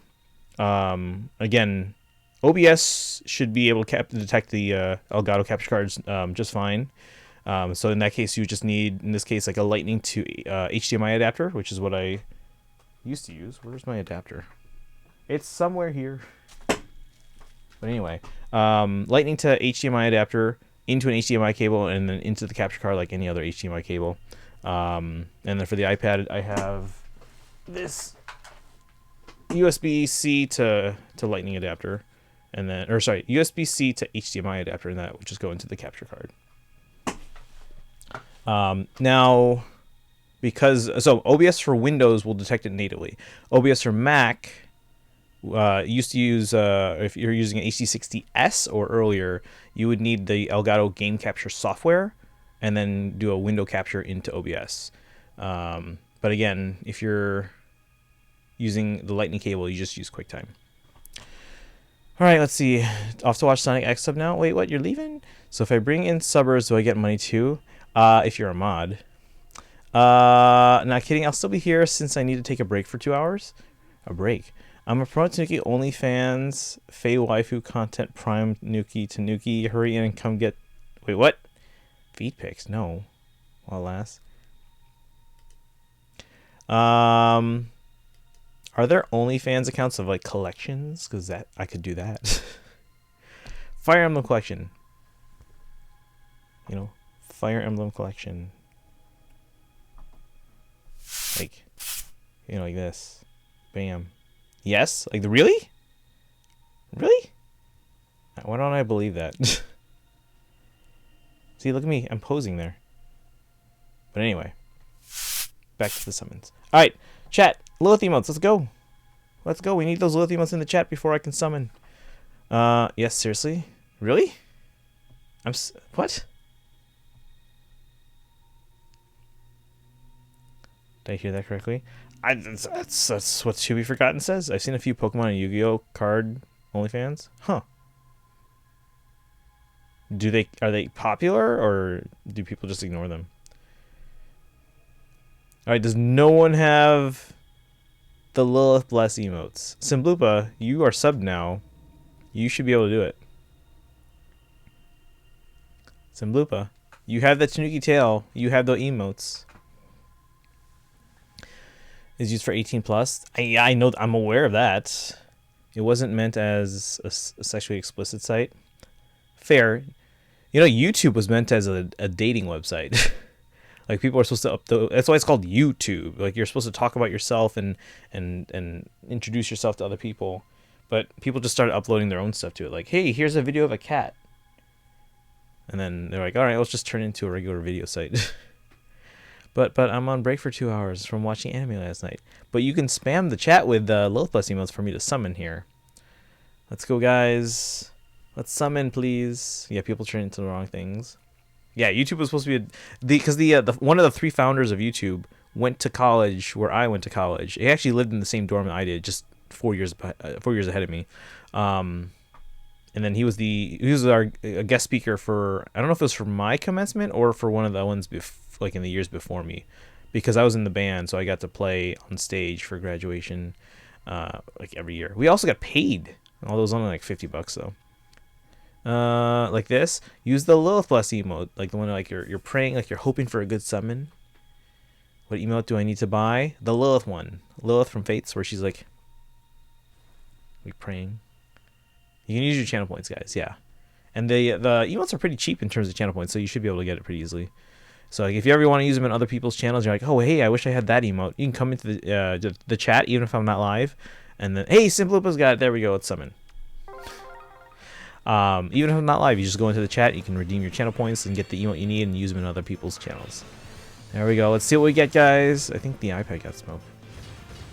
again, OBS should be able to detect the Elgato capture cards just fine. So in that case, you just need, in this case, like a Lightning to HDMI adapter, which is what I used to use. Where's my adapter? It's somewhere here. But anyway, Lightning to HDMI adapter into an HDMI cable, and then into the capture card like any other HDMI cable. And then for the iPad, I have this USB-C to Lightning adapter, and then, or sorry, USB-C to HDMI adapter, and that will just go into the capture card. Now, because OBS for Windows will detect it natively. OBS for Mac used to use, if you're using an HD60S or earlier, you would need the Elgato game capture software and then do a window capture into OBS. But again, if you're using the Lightning cable, you just use QuickTime. All right, let's see. Off to watch Sonic X sub now. Wait, what? You're leaving? So if I bring in subbers, do I get money too? If you're a mod. Not kidding. I'll still be here since I need to take a break for 2 hours. A break. I'm a pro Tanuki OnlyFans, Faye Waifu content, Prime Nuki Tanuki. Hurry in and come get. Wait, what? Feed pics? No. Alas. Are there OnlyFans accounts of like collections? Because that I could do that. Fire Emblem collection. You know, Fire Emblem collection. Like, you know, like this. Bam. Yes? Like, really? Really? Why don't I believe that? See, look at me. I'm posing there. But anyway. Back to the summons. Alright, chat. Lilith emotes. Let's go. Let's go. We need those Lilith emotes in the chat before I can summon. Yes, seriously? Really? What? Did I hear that correctly? That's what To Be Forgotten says. I've seen a few Pokemon and Yu-Gi-Oh card OnlyFans. Huh. Are they popular, or do people just ignore them? Alright, does no one have the Lilith Bless emotes? Simblupa, you are subbed now. You should be able to do it. Simblupa, you have the Tanuki tail. You have the emotes. Is used for 18 plus. I know, I'm aware of that. It wasn't meant as a sexually explicit site. Fair. You know, YouTube was meant as a dating website. Like, people are supposed to upload. That's why it's called YouTube. Like, you're supposed to talk about yourself and introduce yourself to other people. But people just started uploading their own stuff to it. Like, hey, here's a video of a cat. And then they're like, all right, let's just turn it into a regular video site. But I'm on break for 2 hours from watching anime last night. But you can spam the chat with Lilith Bless emotes for me to summon here. Let's go, guys. Let's summon, please. Yeah, people turn into the wrong things. Yeah, YouTube was supposed to be because the one of the 3 founders of YouTube went to college where I went to college. He actually lived in the same dorm that I did, just 4 years ahead of me. And then he was our guest speaker for, I don't know if it was for my commencement or for one of the ones like in the years before me, because I was in the band, so I got to play on stage for graduation like every year. We also got paid. Although it was only like $50 though. Like this. Use the Lilith Bless emote, like the one like you're praying, like you're hoping for a good summon. What emote do I need to buy? The Lilith one. Lilith from Fates, where she's like, we praying. You can use your channel points, guys. Yeah, and the emotes are pretty cheap in terms of channel points, so you should be able to get it pretty easily. So like, if you ever want to use them in other people's channels, you're like, oh hey, I wish I had that emote. You can come into the chat even if I'm not live, and then hey, Simplupa's got it. There we go. Let's summon. Even if I'm not live, you just go into the chat. You can redeem your channel points and get the emote you need and use them in other people's channels. There we go. Let's see what we get, guys. I think the iPad got smoked.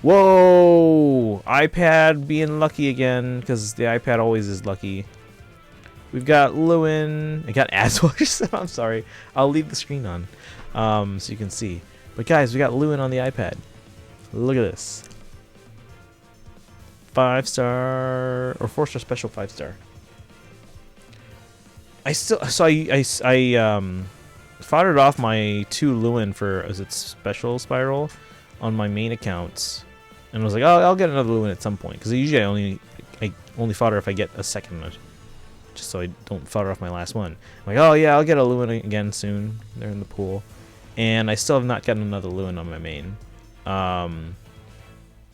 Whoa! iPad being lucky again, because the iPad always is lucky. We've got Lewin. I got Aswash. I'm sorry. I'll leave the screen on so you can see. But guys, we got Lewin on the iPad. Look at this. 5-star or 4-star special 5-star. I foddered off my 2 Lewin for special spiral on my main accounts, and I was like, oh, I'll get another Lewin at some point, because usually I only fodder if I get a second one, just so I don't fodder off my last one. I'm like, oh yeah, I'll get a Lewin again soon. They're in the pool, and I still have not gotten another Lewin on my main. I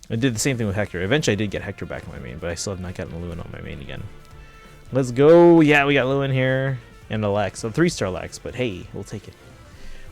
did the same thing with Hector. Eventually I did get Hector back on my main, but I still have not gotten a Lewin on my main again. Let's go. Yeah, we got Lewin here. And a Lex. A 3-star Lex, but hey, we'll take it.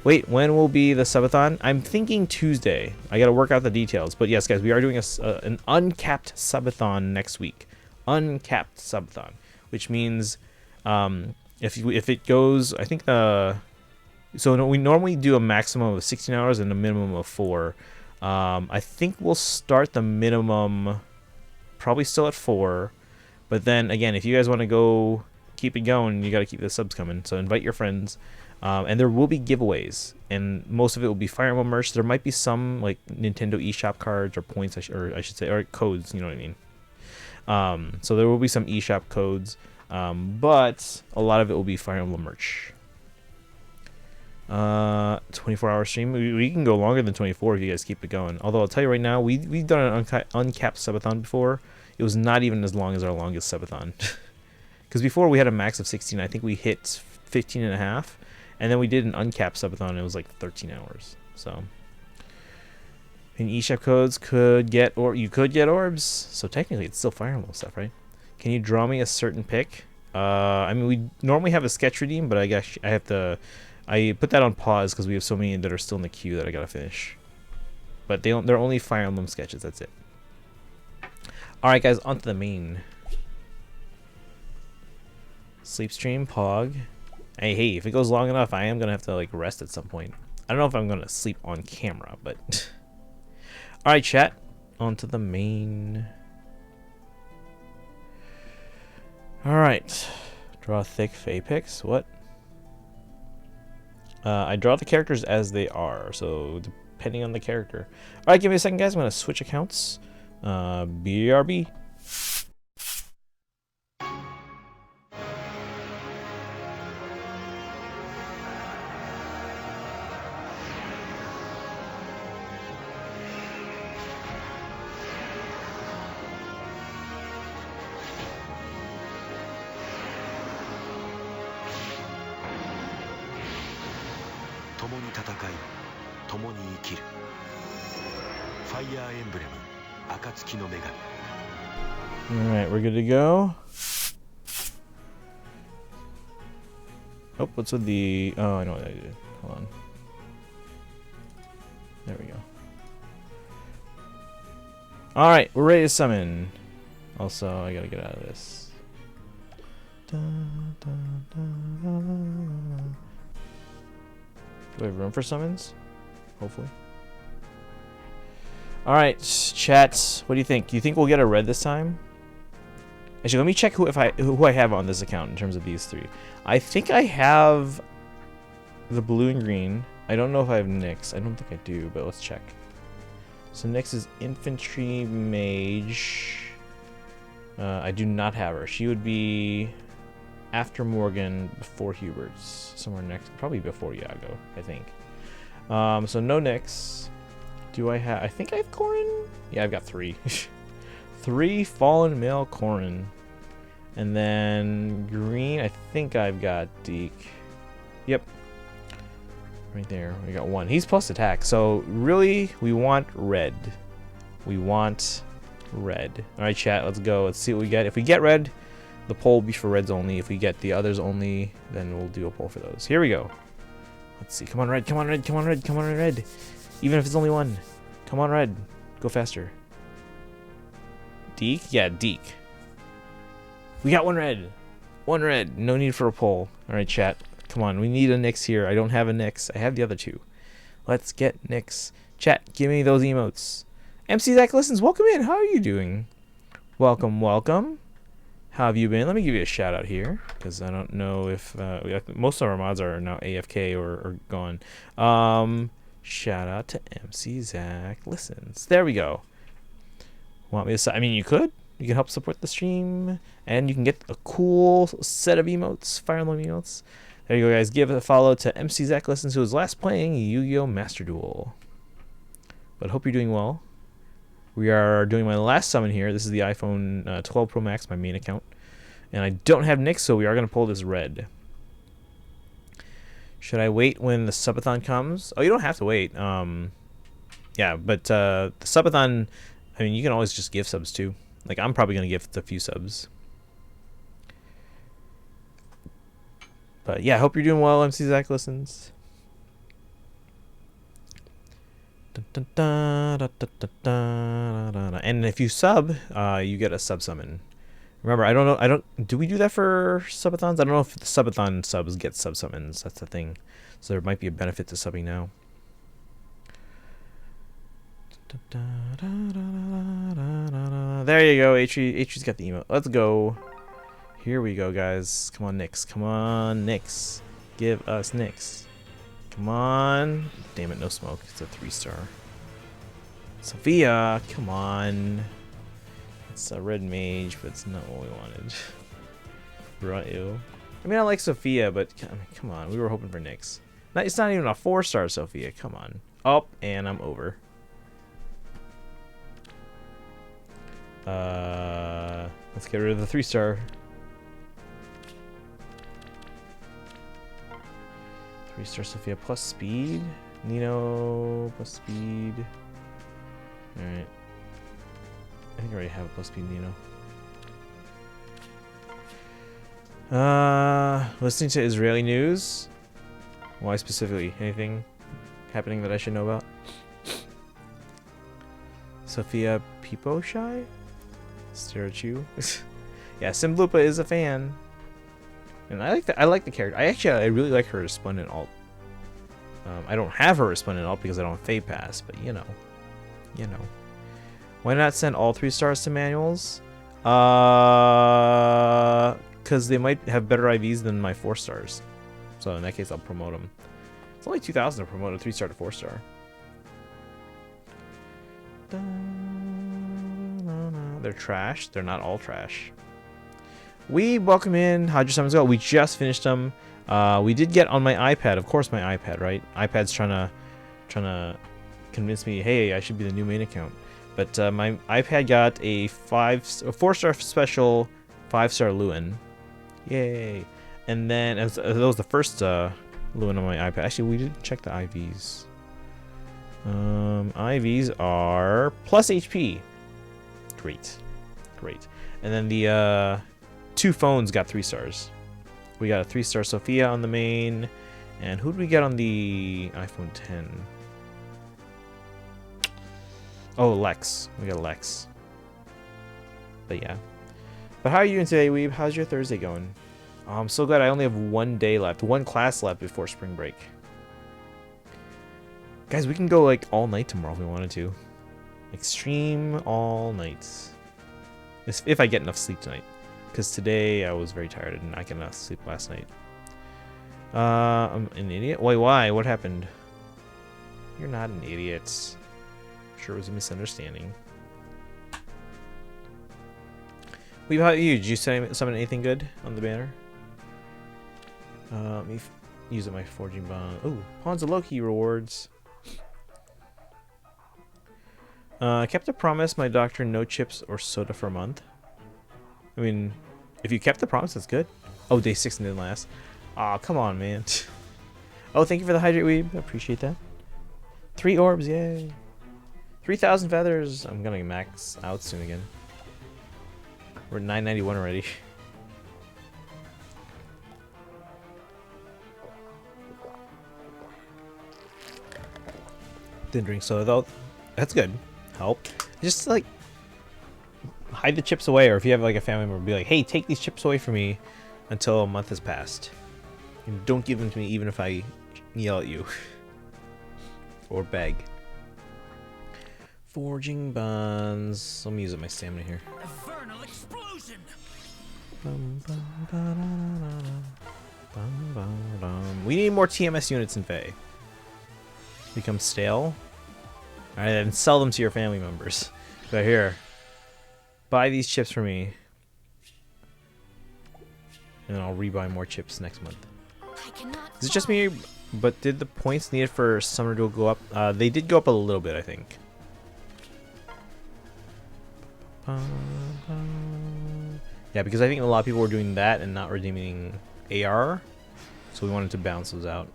Wait, when will be the subathon? I'm thinking Tuesday. I gotta work out the details. But yes, guys, we are doing an uncapped subathon next week. Uncapped subathon. Which means if it goes, I think so we normally do a maximum of 16 hours and a minimum of 4. I think we'll start the minimum probably still at 4. But then again, if you guys want to go keep it going, you got to keep the subs coming. So invite your friends, and there will be giveaways, and most of it will be Fire Emblem merch. There might be some like Nintendo eShop cards or points, or I should say, or codes. You know what I mean? So there will be some eShop codes, but a lot of it will be Fire Emblem merch. 24-hour stream. We can go longer than 24 if you guys keep it going. Although I'll tell you right now, we've done an uncapped subathon before. It was not even as long as our longest subathon. Because before we had a max of 16, I think we hit 15 and a half. And then we did an uncapped subathon, and it was like 13 hours. So, and eShop codes you could get orbs. So technically it's still Fire Emblem stuff, right? Can you draw me a certain pick? I mean, we normally have a sketch redeem, but I guess I put that on pause because we have so many that are still in the queue that I gotta finish. But they're only Fire Emblem sketches, that's it. Alright guys, on to the main. Sleep stream, Pog. Hey, if it goes long enough, I am gonna have to like rest at some point. I don't know if I'm gonna sleep on camera, but alright chat, on to the main. Alright. Draw thick Apex. What? I draw the characters as they are, so depending on the character. Alright, give me a second guys, I'm gonna switch accounts. BRB. Alright, we're good to go. Oh, what's with the... Oh, I know what I did. Hold on. There we go. Alright, we're ready to summon. Also, I gotta get out of this. Do I have room for summons? Hopefully. Alright, chat. What do you think? Do you think we'll get a red this time? Actually, let me check who I have on this account in terms of these 3. I think I have the blue and green. I don't know if I have Nyx. I don't think I do, but let's check. So Nyx is infantry mage. I do not have her. She would be after Morgan, before Hubert's. Somewhere next, probably before Yago, I think. So no Nyx. Do I have? I think I have Corrin. Yeah, I've got 3. 3 fallen male Corrin. And then green, I think I've got Deke. Yep. Right there, we got 1. He's plus attack, so really, we want red. We want red. Alright, chat, let's go. Let's see what we get. If we get red, the poll will be for reds only. If we get the others only, then we'll do a poll for those. Here we go. Let's see. Come on, red. Come on, red. Come on, red. Come on, red. Even if it's only 1. Come on, red. Go faster. Deke? Yeah, Deke. We got 1 red. 1 red. No need for a poll. Alright, chat. Come on. We need a Nyx here. I don't have a Nyx. I have the other 2. Let's get Nyx. Chat, give me those emotes. MC Zach Listens, welcome in. How are you doing? Welcome, welcome. How have you been? Let me give you a shout out here, because I don't know if most of our mods are now AFK or gone. Shout out to MC Zach Listens. There we go. Want me to? I mean, you could. You can help support the stream, and you can get a cool set of emotes, Fire Emblem emotes. There you go, guys. Give a follow to MC Zach Listens, who was last playing Yu-Gi-Oh! Master Duel. But hope you're doing well. We are doing my last summon here. This is the iPhone 12 Pro Max, my main account. And I don't have Nyx, so we are going to pull this red. Should I wait when the subathon comes? Oh, you don't have to wait. Yeah, but the subathon, I mean, you can always just give subs too. Like, I'm probably going to give a few subs. But yeah, I hope you're doing well, MC Zach Listens. And if you sub, you get a sub summon. Remember, I don't know. Do we do that for subathons? I don't know if the subathon subs get sub summons. That's the thing. So there might be a benefit to subbing now. There you go. H3's got the emote. Let's go. Here we go, guys. Come on, Nyx. Come on, Nyx. Give us Nyx. Come on. Damn it, no smoke. It's a 3-star. Sophia, come on. It's a red mage, but it's not what we wanted. Right. I mean, I like Sophia, but I mean, come on. We were hoping for Nyx. It's not even a 4-star Sophia. Come on. Oh, and I'm over. Let's get rid of the 3-star. 3-star Sophia plus speed. Nino plus speed. Alright. I think I already have a plus speed Nino. Listening to Israeli news. Why specifically? Anything happening that I should know about? Sophia Peepo Shy? Stare at you. Yeah, Simblupa is a fan. And I like the character. I really like her resplendent alt. I don't have her resplendent alt because I don't have Fade Pass, but you know. Why not send all 3 stars to manuals? Because they might have better IVs than my 4 stars. So in that case, I'll promote them. It's only 2,000 to promote a 3-star to 4-star. They're trash. They're not all trash. We welcome in. How'd your summons go? We just finished them. We did get on my iPad. Of course, my iPad, right? iPad's trying to convince me, hey, I should be the new main account. But my iPad got a 4-star special, 5-star Lewin. Yay! And then that was the first Lewin on my iPad. Actually, we did check the IVs. IVs are plus HP. Great. And then the 2 phones got 3 stars. We got a 3-star Sophia on the main. And who did we get on the iPhone 10? Oh, Lex. We got Lex. But yeah. But how are you doing today, Weeb? How's your Thursday going? Oh, I'm so glad I only have 1 day left. 1 class left before spring break. Guys, we can go like all night tomorrow if we wanted to. Like stream all night. If I get enough sleep tonight. Because today I was very tired and I got enough sleep last night. I'm an idiot? Wait, why? What happened? You're not an idiot. Sure, it was a misunderstanding. How about you? Did you summon anything good on the banner? Let me use up my forging bond. Oh, Pawns of Loki rewards. Kept a promise, my doctor, no chips or soda for a month. I mean, if you kept the promise, that's good. Oh, day 6 didn't last. Aw, come on, man. Oh, thank you for the hydrate weeb. I appreciate that. 3 orbs, yay. 3,000 feathers. I'm gonna max out soon again. We're at 991 already. Didn't drink soda though. That's good. Help. Just like hide the chips away, or if you have like a family member, be like, hey, take these chips away from me until a month has passed. And don't give them to me even if I yell at you. Or beg. Forging bonds. Let me use up my stamina here. Infernal explosion. We need more TMS units in Fae. Become stale. Alright, then sell them to your family members. But here, buy these chips for me. And then I'll rebuy more chips next month. Is it just me? But did the points needed for summer to go up? They did go up a little bit, I think. Yeah, because I think a lot of people were doing that and not redeeming AR. So we wanted to balance those out.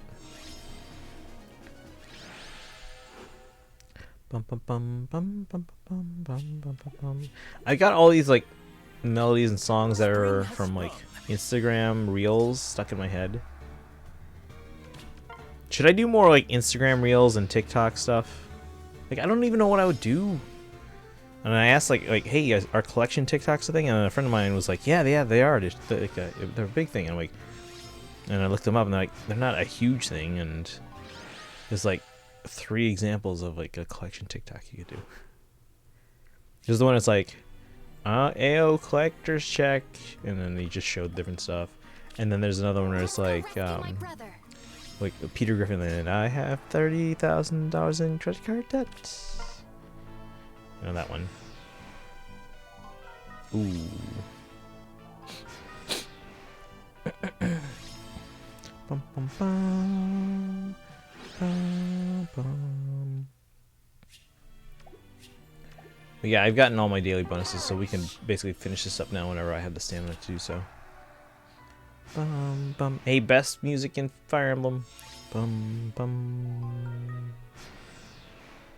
I got all these like melodies and songs that are from like Instagram Reels stuck in my head. Should I do more like Instagram Reels and TikTok stuff? Like I don't even know what I would do. And I asked like hey, are collection TikToks a thing? And a friend of mine was like, yeah, they are. They're a big thing. And I'm like, and I looked them up and they're not a huge thing. And there's like 3 examples of like a collection TikTok you could do. There's the one that's like AO collector's check, and then they just showed different stuff. And then there's another one where it's like Peter Griffin and I have $30,000 in credit card debt. You know that one. Ooh. Bum, bum, bum. But yeah, I've gotten all my daily bonuses, so we can basically finish this up now whenever I have the stamina to do so. Bum, bum. Hey, best music in Fire Emblem. Bum, bum.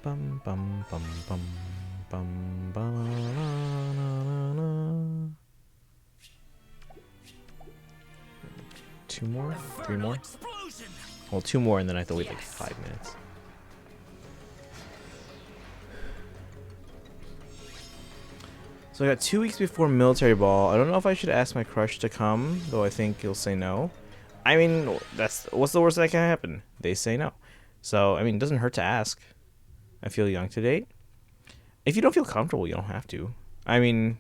Bum, bum, bum, bum. Bum, ba, 2 more? 3 more? Well, 2 more, and then I have to wait like 5 minutes. So I got 2 weeks before military ball. I don't know if I should ask my crush to come, though I think he'll say no. I mean, what's the worst that can happen? They say no. So, I mean, it doesn't hurt to ask. I feel young to date. If you don't feel comfortable, you don't have to. I mean,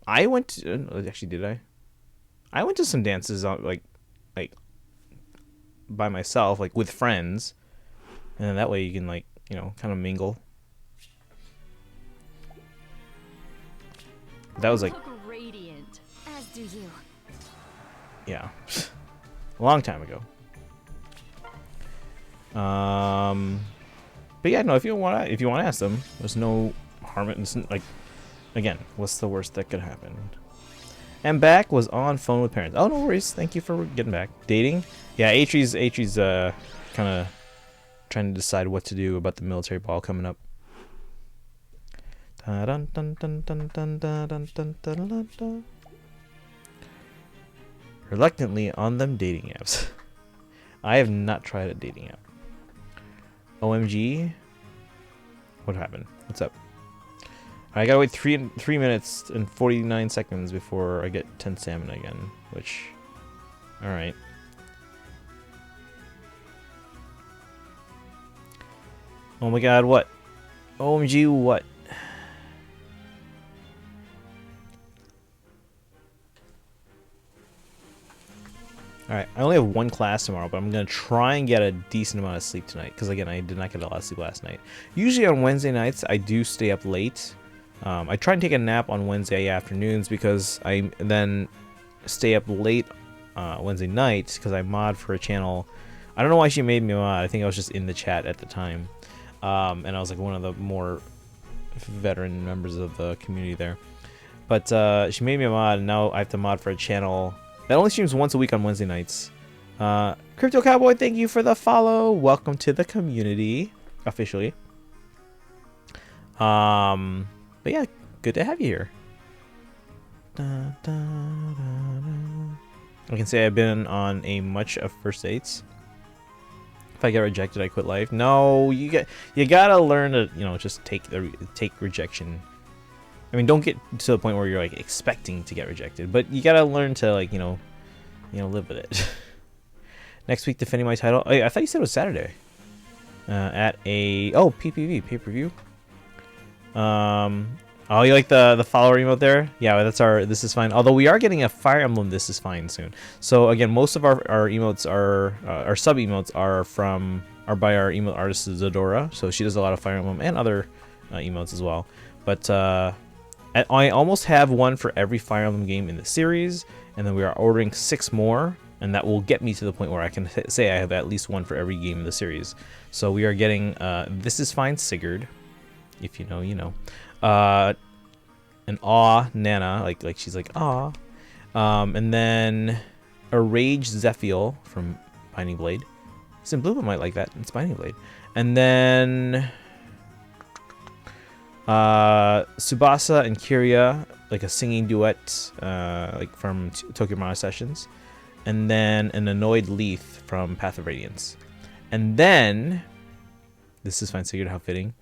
I went to... Actually, did I? I went to some dances on, like by myself, like with friends. And then that way you can, like, you know, kind of mingle. That was like... Radiant, as do you. Yeah. A long time ago. But yeah, no, if you want to ask them, there's no harm in, like, again, what's the worst that could happen? And back was on phone with parents. Oh, no worries. Thank you for getting back. Dating? Yeah, Atre's kind of trying to decide what to do about the military ball coming up. Reluctantly on them dating apps. I have not tried a dating app. OMG. What happened? What's up? I gotta wait 3 minutes and 49 seconds before I get 10 stamina again, which... Alright. Oh my god, what? OMG, what? Alright, I only have 1 class tomorrow, but I'm going to try and get a decent amount of sleep tonight. Because, again, I did not get a lot of sleep last night. Usually on Wednesday nights, I do stay up late. I try and take a nap on Wednesday afternoons because I then stay up late Wednesday night because I mod for a channel. I don't know why she made me a mod. I think I was just in the chat at the time. And I was like one of the more veteran members of the community there. But she made me a mod, and now I have to mod for a channel that only streams once a week on Wednesday nights. Crypto Cowboy, thank you for the follow. Welcome to the community, officially. But yeah, good to have you here. I can say I've been on a much of first dates. If I get rejected, I quit life. No, you gotta learn to, you know, just take rejection. I mean, don't get to the point where you're like expecting to get rejected, but you gotta learn to, like, you know, live with it. Next week, defending my title. Oh, yeah, I thought you said it was Saturday. At a PPV pay-per-view. Oh, you like the follower emote there? Yeah, that's our This Is Fine. Although we are getting a Fire Emblem This Is Fine soon. So again, most of our emotes are our sub emotes are by our emote artist Zadora. So she does a lot of Fire Emblem and other emotes as well. But I almost have one for every Fire Emblem game in the series, and then we are ordering 6 more, and that will get me to the point where I can say I have at least one for every game in the series. So we are getting This Is Fine Sigurd. If you know, you know. An Aw Nana, like she's like Aw. And then a Rage Zephiel from Binding Blade. Sim Blue might like that. It's Binding Blade. And then Tsubasa and Kiria, like a singing duet, like from Tokyo Mana Sessions. And then an Annoyed Leaf from Path of Radiance. And then This Is Fine Sigurd, how fitting.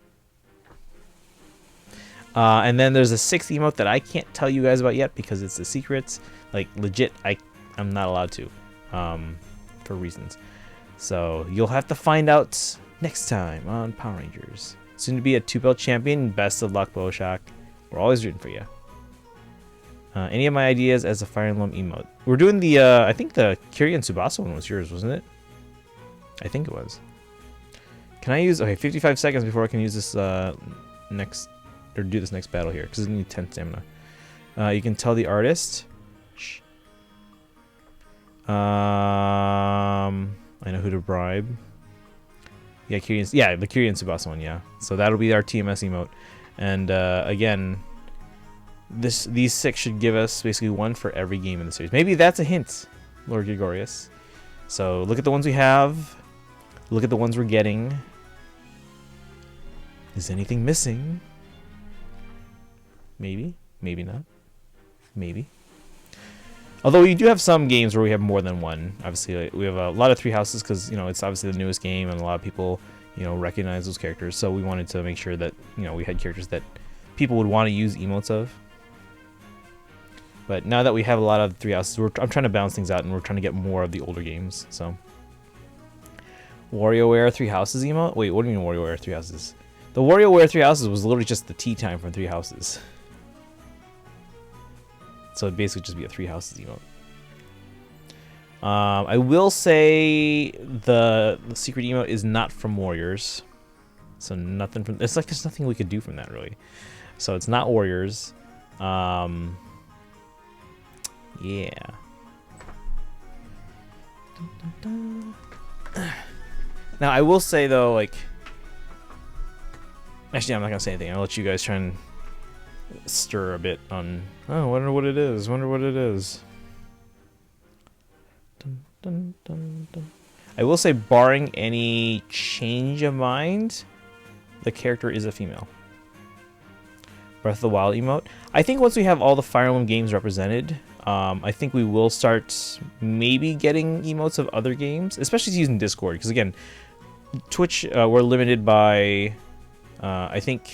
And then there's a 6th emote that I can't tell you guys about yet because it's a secret. Like, legit, I'm not allowed to, for reasons. So you'll have to find out next time on Power Rangers. Soon to be a 2-belt champion. Best of luck, Boshak. We're always rooting for you. Any of my ideas as a Fire Emblem emote? We're doing the, I think the Kiria and Tsubasa one was yours, wasn't it? I think it was. Can I use, okay, 55 seconds before I can use this next... or do this next battle here because I need 10 stamina. You can tell the artist. Shh. I know who to bribe. Yeah, the Kiria and Tsubasa one. Yeah, so that'll be our TMS emote. And again, these 6 should give us basically one for every game in the series. Maybe that's a hint, Lord Gregorius. So look at the ones we have. Look at the ones we're getting. Is anything missing? Maybe, maybe not, maybe. Although we do have some games where we have more than one. Obviously, like, we have a lot of Three Houses because, you know, it's obviously the newest game and a lot of people, you know, recognize those characters. So we wanted to make sure that, you know, we had characters that people would want to use emotes of. But now that we have a lot of Three Houses, I'm trying to balance things out, and we're trying to get more of the older games. So WarioWare Three Houses emote. Wait, what do you mean WarioWare Three Houses? The WarioWare Three Houses was literally just the tea time from Three Houses. So it'd basically just be a Three Houses emote. I will say the secret emote is not from Warriors. So nothing from... It's like there's nothing we could do from that, really. So it's not Warriors. Yeah. Now, I will say, though, like... Actually, I'm not going to say anything. I'll let you guys try and stir a bit on... Oh, I wonder what it is. Wonder what it is. Dun, dun, dun, dun. I will say, barring any change of mind, the character is a female. Breath of the Wild emote. I think once we have all the Fire Emblem games represented, I think we will start maybe getting emotes of other games, especially using Discord. Because again, Twitch, we're limited by, I think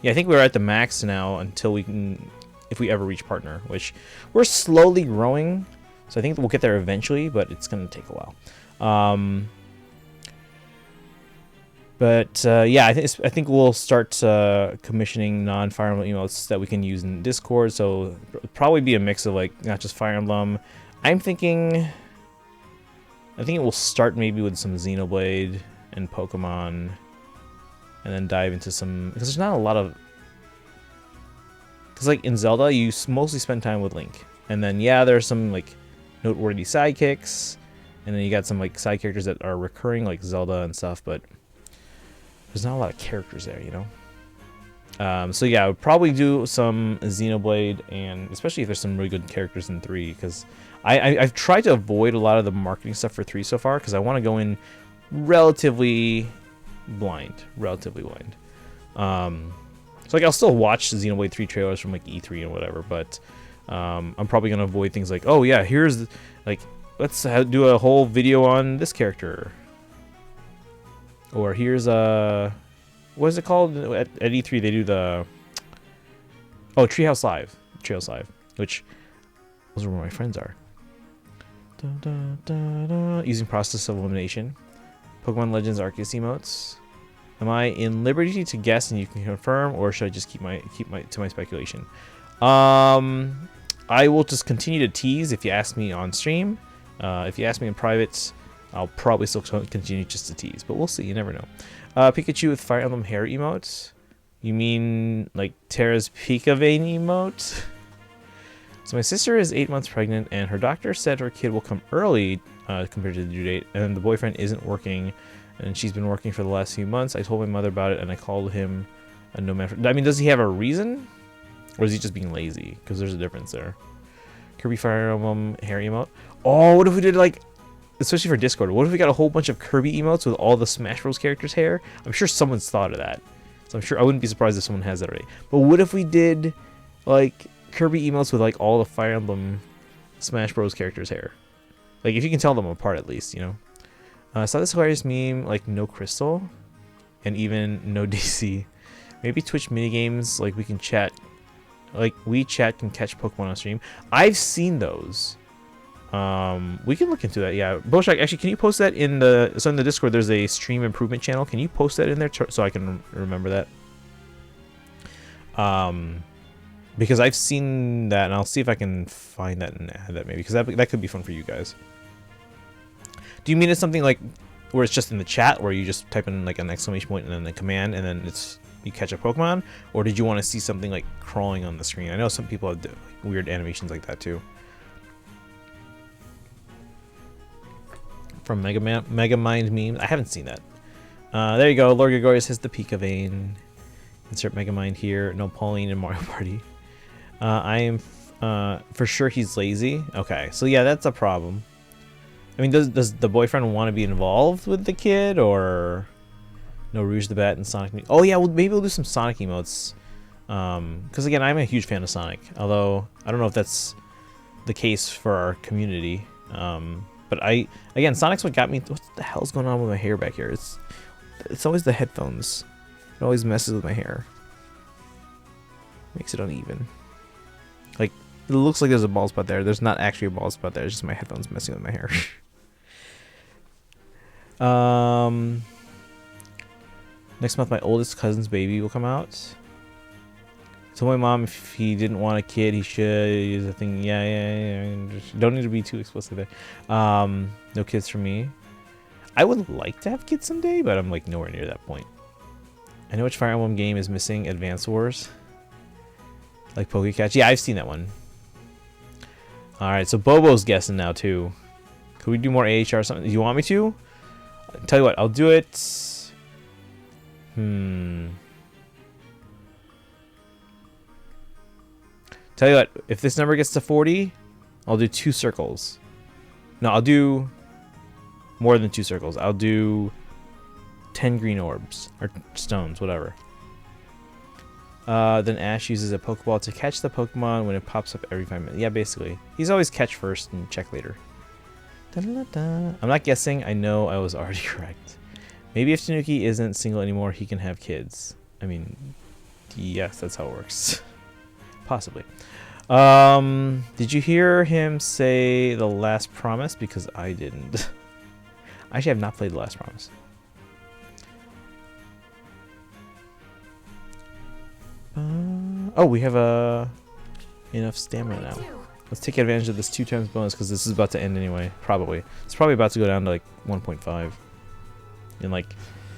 we're at the max now until we can, if we ever reach partner, which we're slowly growing. So I think we'll get there eventually, but it's going to take a while. Yeah, I think we'll start commissioning non-Fire Emblem emotes that we can use in Discord. So it'll probably be a mix of like not just Fire Emblem. I think it will start maybe with some Xenoblade and Pokemon, and then dive into some, because there's not a lot of Because like in Zelda, you mostly spend time with Link, and then yeah, there's some like noteworthy sidekicks, and then you got some like side characters that are recurring, like Zelda and stuff. But there's not a lot of characters there, you know. So yeah, I would probably do some Xenoblade, and especially if there's some really good characters in 3, because I've tried to avoid a lot of the marketing stuff for 3 so far, because I want to go in relatively blind. So like I'll still watch the Xenoblade 3 trailers from like E3 and whatever, but I'm probably gonna avoid things like, oh yeah, here's like let's do a whole video on this character, or here's a what is it called at E3? They do the Treehouse Live, which those are where my friends are. Using process of elimination, Pokemon Legends Arceus emotes. Am I in liberty to guess and you can confirm, or should I just keep my to my speculation? I will just continue to tease if you ask me on stream. If you ask me in private, I'll probably still continue just to tease, but we'll see. You never know. Pikachu with Fire Emblem hair emote. You mean like Terra's Pika Vein emote? So my sister is 8 months pregnant, and her doctor said her kid will come early compared to the due date, and the boyfriend isn't working, and she's been working for the last few months. I told my mother about it, and I called him a no man. I mean, does he have a reason, or is he just being lazy? Because there's a difference there. Kirby Fire Emblem hair emote. Oh, what if we did like, especially for Discord, what if we got a whole bunch of Kirby emotes with all the Smash Bros characters' hair? I'm sure someone's thought of that, so I'm sure I wouldn't be surprised if someone has that already. But what if we did like Kirby emotes with like all the Fire Emblem Smash Bros characters' hair? Like if you can tell them apart at least, you know. I saw this hilarious meme like no Crystal, and even no DC. Maybe Twitch minigames like we can chat, like WeChat can catch Pokemon on stream. I've seen those. We can look into that. Yeah, Boshak, actually, can you post that in the in the Discord? There's a stream improvement channel. Can you post that in there so I can remember that? Because I've seen that, and I'll see if I can find that and add that maybe, because that could be fun for you guys. Do you mean it's something like where it's just in the chat, where you just type in like an exclamation point and then a command, and then you catch a Pokemon, or did you want to see something like crawling on the screen? I know some people have like weird animations like that too. From Megamind memes, I haven't seen that. There you go. Lord Gregorius has the Pika Vein. Insert Megamind here. No Pauline in Mario Party. I am for sure he's lazy. Okay, so yeah, that's a problem. I mean, does the boyfriend want to be involved with the kid, or no Rouge the Bat and Sonic? Oh yeah, well maybe we'll do some Sonic emotes. Because again, I'm a huge fan of Sonic. Although I don't know if that's the case for our community. But again, Sonic's what got me. What the hell's going on with my hair back here? It's always the headphones. It always messes with my hair. Makes it uneven. Like it looks like there's a bald spot there. There's not actually a bald spot there. It's just my headphones messing with my hair. Next month, my oldest cousin's baby will come out. Told my mom if he didn't want a kid, he should use a thing. Yeah. Don't need to be too explicit there. No kids for me. I would like to have kids someday, but I'm like nowhere near that point. I know which Fire Emblem game is missing. Advance Wars. Like Pokecatch. Yeah, I've seen that one. Alright, so Bobo's guessing now too. Could we do more AHR or something? Do you want me to? I'll tell you what, I'll do it. Tell you what, if this number gets to 40, I'll do 2 circles. No, I'll do more than 2 circles. I'll do 10 green orbs or stones, whatever. Then Ash uses a Pokeball to catch the Pokemon when it pops up every 5 minutes. Yeah, basically. He's always catch first and check later. I'm not guessing. I know I was already correct. Maybe if Tanuki isn't single anymore, he can have kids. I mean, yes, that's how it works. Possibly. Did you hear him say The Last Promise? Because I didn't. I actually have not played The Last Promise. Oh, we have enough stamina now. Let's take advantage of this 2 times bonus, because this is about to end anyway. Probably. It's probably about to go down to like 1.5 in like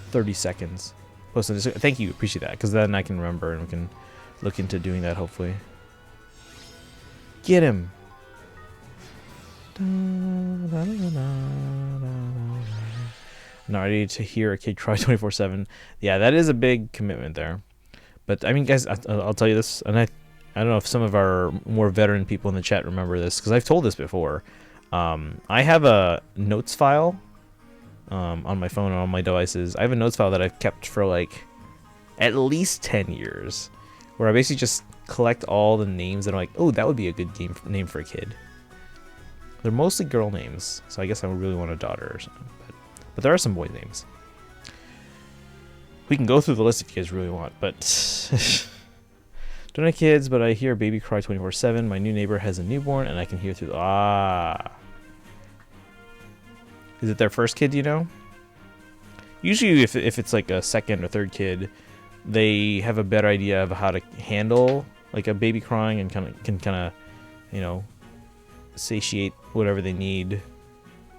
30 seconds. Thank you. Appreciate that, because then I can remember and we can look into doing that hopefully. Get him. Not ready to hear a kid cry 24/7. Yeah, that is a big commitment there. But I mean, guys, I'll tell you this, and I don't know if some of our more veteran people in the chat remember this, because I've told this before. I have a notes file on my phone and on my devices. I have a notes file that I've kept for like at least 10 years, where I basically just collect all the names that I'm like, oh, that would be a good name for a kid. They're mostly girl names, so I guess I would really want a daughter or something. But there are some boy names. We can go through the list if you guys really want, but don't have kids, but I hear a baby cry 24/7. My new neighbor has a newborn, and I can hear through the Is it their first kid? Do you know? Usually, if it's like a second or third kid, they have a better idea of how to handle like a baby crying and can kind of, you know, satiate whatever they need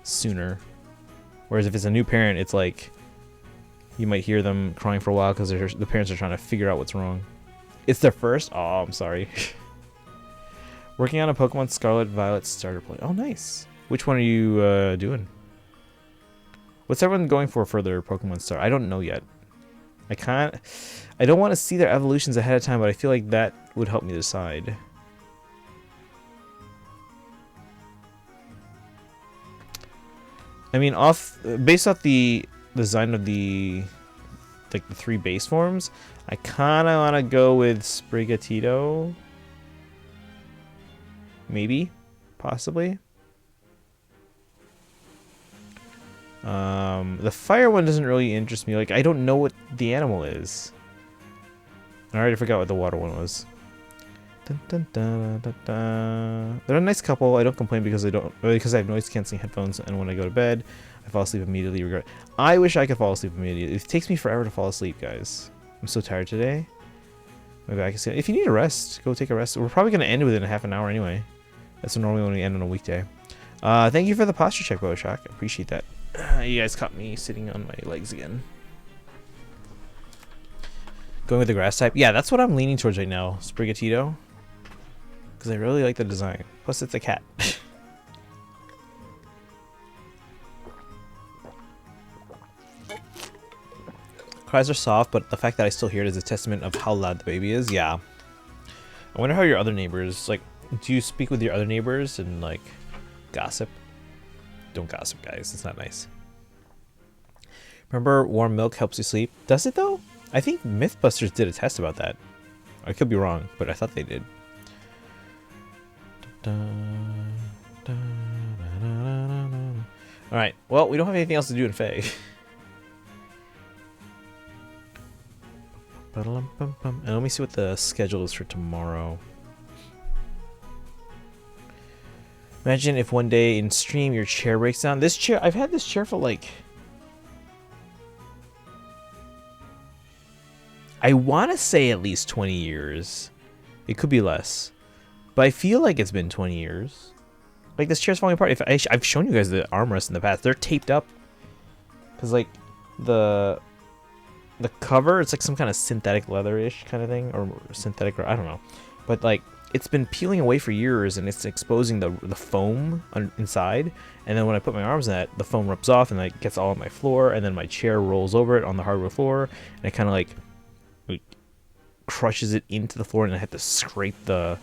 sooner. Whereas if it's a new parent, it's like you might hear them crying for a while because the parents are trying to figure out what's wrong. It's their first? Oh, I'm sorry. Working on a Pokemon Scarlet Violet starter play. Oh, nice. Which one are you doing? What's everyone going for their Pokemon Star? I don't know yet. I don't want to see their evolutions ahead of time, but I feel like that would help me decide. I mean, based off the design of the 3 base forms, I kind of want to go with Sprigatito. Maybe, possibly. The fire one doesn't really interest me. Like, I don't know what the animal is. I already forgot what the water one was. Dun, dun, dun, dun, dun. They're a nice couple. I don't complain because I have noise canceling headphones, and when I go to bed, I fall asleep immediately. I wish I could fall asleep immediately. It takes me forever to fall asleep, guys. I'm so tired today. My back is. If you need a rest, go take a rest. We're probably gonna end within a half an hour anyway. That's normally when we end on a weekday. Thank you for the posture check, Boshak. I appreciate that. You guys caught me sitting on my legs again. Going with the grass type. Yeah, that's what I'm leaning towards right now. Sprigatito. Because I really like the design. Plus, it's a cat. Cries are soft, but the fact that I still hear it is a testament of how loud the baby is. Yeah. I wonder how your other neighbors, like, do you speak with your other neighbors and, like, gossip? Don't gossip, guys. It's not nice. Remember, warm milk helps you sleep? Does it, though? I think Mythbusters did a test about that. I could be wrong, but I thought they did. Alright, well, we don't have anything else to do in Fae. And let me see what the schedule is for tomorrow. Imagine if one day in stream your chair breaks down. This chair, I've had this chair for like... I want to say at least 20 years. It could be less. But I feel like it's been 20 years. Like, this chair's falling apart. I've shown you guys the armrests in the past. They're taped up. Because, like, the cover, it's like some kind of synthetic leather-ish kind of thing. Or synthetic, I don't know. But, like, it's been peeling away for years, and it's exposing the foam inside. And then when I put my arms in that, the foam rubs off, and it gets all on my floor. And then my chair rolls over it on the hardwood floor. And it kind of, like, crushes it into the floor, and I have to scrape the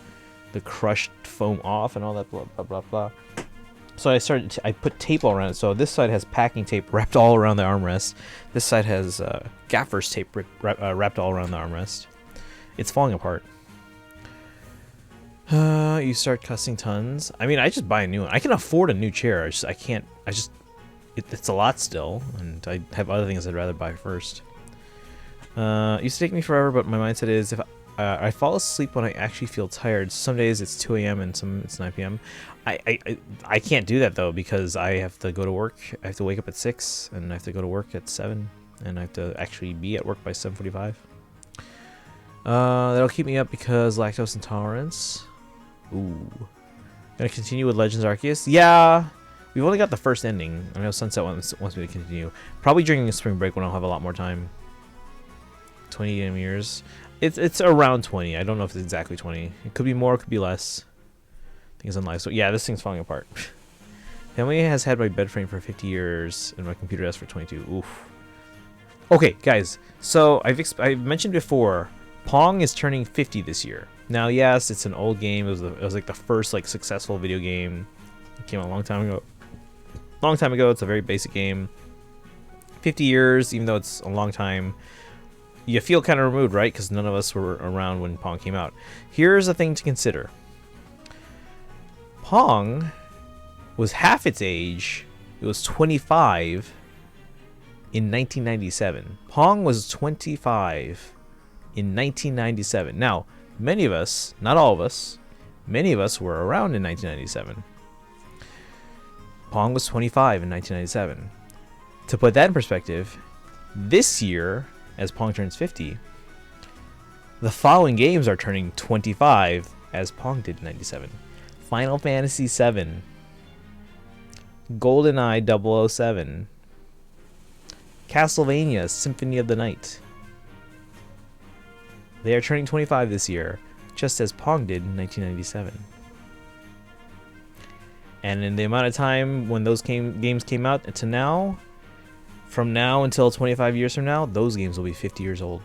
crushed foam off and all that blah blah blah blah. So I put tape all around it. So this side has packing tape wrapped all around the armrest. This side has gaffer's tape wrapped all around the armrest. It's falling apart. You start cussing tons. I mean, I just buy a new one. I can afford a new chair. It's a lot still, and I have other things I'd rather buy first. It used to take me forever, but my mindset is if I fall asleep when I actually feel tired. Some days it's 2 a.m. and some it's 9 p.m. I can't do that though, because I have to go to work. I have to wake up at 6, and I have to go to work at 7, and I have to actually be at work by 7:45. That'll keep me up because lactose intolerance. Ooh. Gonna continue with Legends Arceus? Yeah. We've only got the first ending. I know Sunset wants me to continue. Probably during the spring break when I'll have a lot more time. 20 years. It's around 20. I don't know if it's exactly 20. It could be more, it could be less. Things on live. So yeah, this thing's falling apart. Family has had my bed frame for 50 years and my computer desk for 22. Oof. Okay, guys. So I've mentioned before, Pong is turning 50 this year. Now, yes, it's an old game. It was like the first like successful video game. It came out a long time ago. Long time ago. It's a very basic game. 50 years, even though it's a long time, you feel kind of removed, right? Because none of us were around when Pong came out. Here's a thing to consider. Pong was half its age. It was 25 in 1997. Pong was 25 in 1997. Now, many of us, not all of us, many of us were around in 1997. Pong was 25 in 1997. To put that in perspective, this year, as Pong turns 50, the following games are turning 25 as Pong did in 97. Final Fantasy VII, GoldenEye 007, Castlevania Symphony of the Night. They are turning 25 this year, just as Pong did in 1997. And in the amount of time when those games came out to now, from now until 25 years from now, those games will be 50 years old.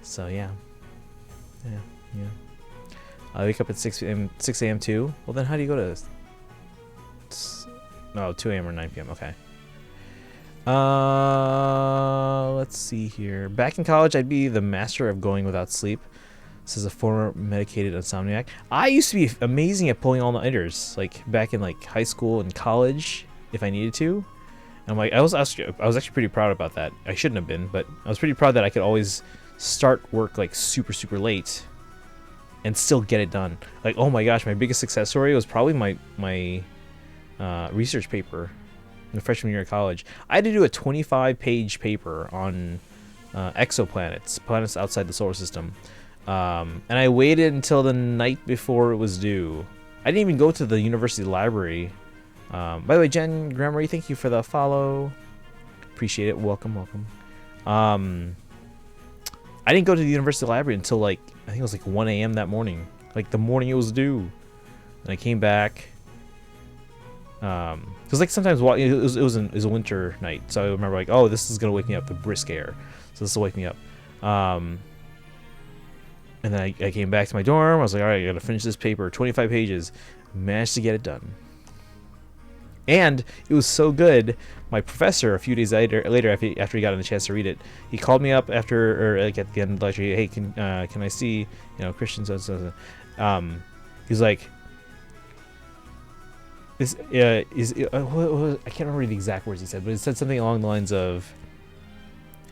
So yeah. Yeah. I wake up at 6 a.m. too. Well, then how do you go to... No, 2 a.m. or 9 p.m. Okay. Let's see here. Back in college, I'd be the master of going without sleep. Says a former medicated insomniac. I used to be amazing at pulling all-nighters, like back in like high school and college, if I needed to. And I'm like, I was actually pretty proud about that. I shouldn't have been, but I was pretty proud that I could always start work like super late and still get it done. Like, oh my gosh, my biggest success story was probably my research paper in the freshman year of college. I had to do a 25-page paper on exoplanets, planets outside the solar system. And I waited until the night before it was due. I didn't even go to the university library. By the way, Jen Grammary, thank you for the follow. Appreciate it. Welcome. I didn't go to the university library until like, I think it was like 1 a.m. that morning. Like the morning it was due. And I came back. Because like sometimes it was a winter night. So I remember like, oh, this is going to wake me up, the brisk air. So this will wake me up. And then I came back to my dorm. I was like, all right, I got to finish this paper, 25 pages. Managed to get it done. And it was so good. My professor, a few days later after he got a chance to read it, he called me up after, or like at the end of the lecture. Hey, can I see, Christian? He's like, this I can't remember the exact words he said, but it said something along the lines of,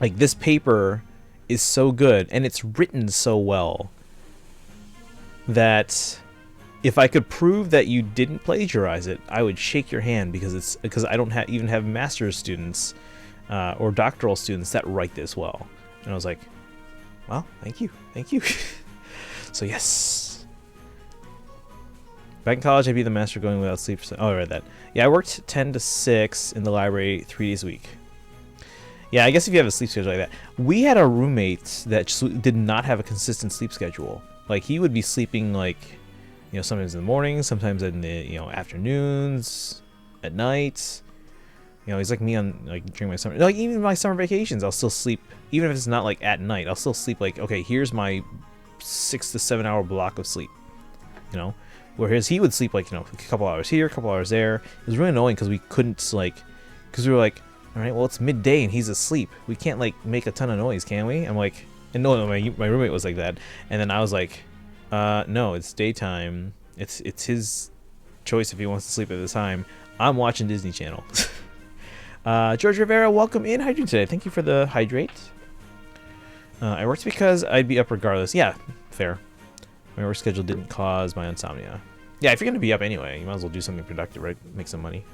like, this paper is so good and it's written so well that if I could prove that you didn't plagiarize it, I would shake your hand because I don't even have master's students or doctoral students that write this well. And I was like, well, thank you. So yes. Back in college, I'd be the master going without sleep. Oh, I read that. Yeah, I worked 10 to 6 in the library 3 days a week. Yeah, I guess if you have a sleep schedule like that. We had a roommate that just did not have a consistent sleep schedule. Like, he would be sleeping, like, sometimes in the morning, sometimes in the, afternoons, at night. He's like me on, like, during my summer. Like, even my summer vacations, I'll still sleep. Even if it's not, like, at night, I'll still sleep, like, okay, here's my 6 to 7 hour block of sleep. Whereas he would sleep, like, a couple hours here, a couple hours there. It was really annoying because we couldn't, like, because we were like, all right, well, it's midday and he's asleep. We can't, like, make a ton of noise, can we? I'm like, and no, my roommate was like that. And then I was like, no, it's daytime. It's his choice if he wants to sleep at this time. I'm watching Disney Channel. George Rivera, welcome in. How are you doing today? Thank you for the hydrate. I worked because I'd be up regardless. Yeah, fair. My work schedule didn't cause my insomnia. Yeah, if you're going to be up anyway, you might as well do something productive, right? Make some money.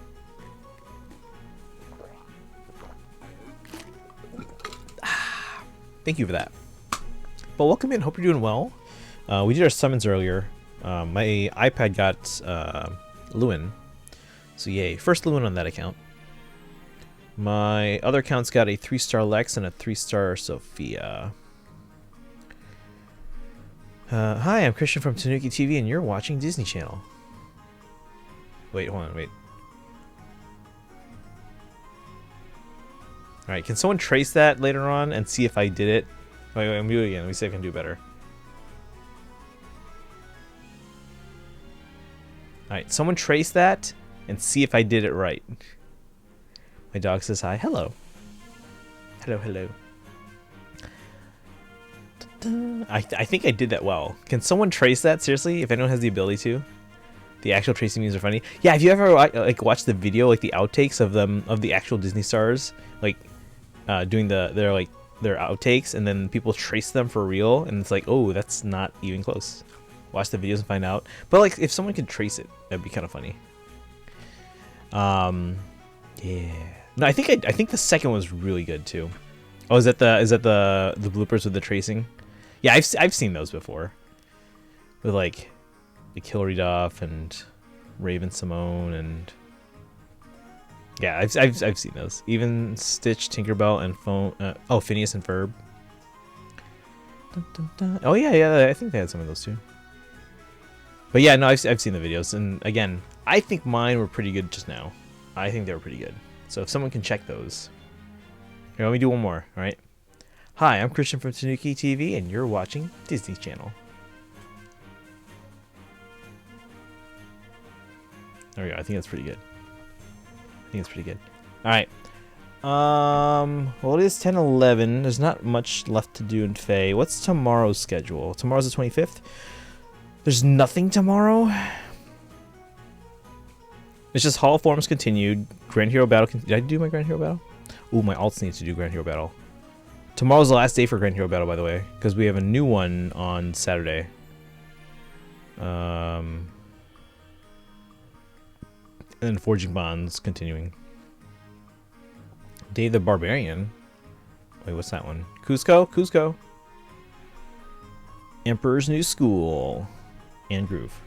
Thank you for that. But welcome in. Hope you're doing well. We did our summons earlier. My iPad got Lewin. So yay. First Lewin on that account. My other account's got a 3-star Lex and a 3-star Sophia. Hi, I'm Christian from Tanuki TV, and you're watching Disney Channel. Wait, hold on, wait. Alright, can someone trace that later on and see if I did it? Wait, I'm doing it again. Let me see if I can do better. Alright, someone trace that and see if I did it right. My dog says hi. Hello. Hello, hello. I think I did that well. Can someone trace that, seriously? If anyone has the ability to. The actual tracing memes are funny. Yeah, have you ever like watched the video, like the outtakes of them, of the actual Disney stars, like doing their outtakes, and then people trace them for real, and it's like, oh, that's not even close. Watch the videos and find out. But like, if someone could trace it, that'd be kind of funny. Yeah. No, I think the second one was really good too. Oh, is that the bloopers with the tracing? Yeah, I've seen those before. With like Hilary Duff and Raven Simone and yeah, I've seen those. Even Stitch, Tinkerbell, and Phineas and Ferb. Dun, dun, dun. Oh yeah, I think they had some of those too. But yeah, no, I've seen the videos, and again, I think mine were pretty good just now. I think they were pretty good. So if someone can check those. Here, let me do one more. All right. Hi, I'm Christian from Tanuki TV, and you're watching Disney Channel. There we go. I think that's pretty good. All right. Well, it is 10:11. There's not much left to do in Faye. What's tomorrow's schedule? Tomorrow's the 25th. There's nothing tomorrow. It's just Hall of Forms continued. Grand Hero Battle. Did I do my Grand Hero Battle? Ooh, my alts need to do Grand Hero Battle. Tomorrow's the last day for Grand Hero Battle, by the way, because we have a new one on Saturday. And then Forging Bonds continuing. Day of the Barbarian. Wait, what's that one? Cusco. Emperor's New School. And Groove.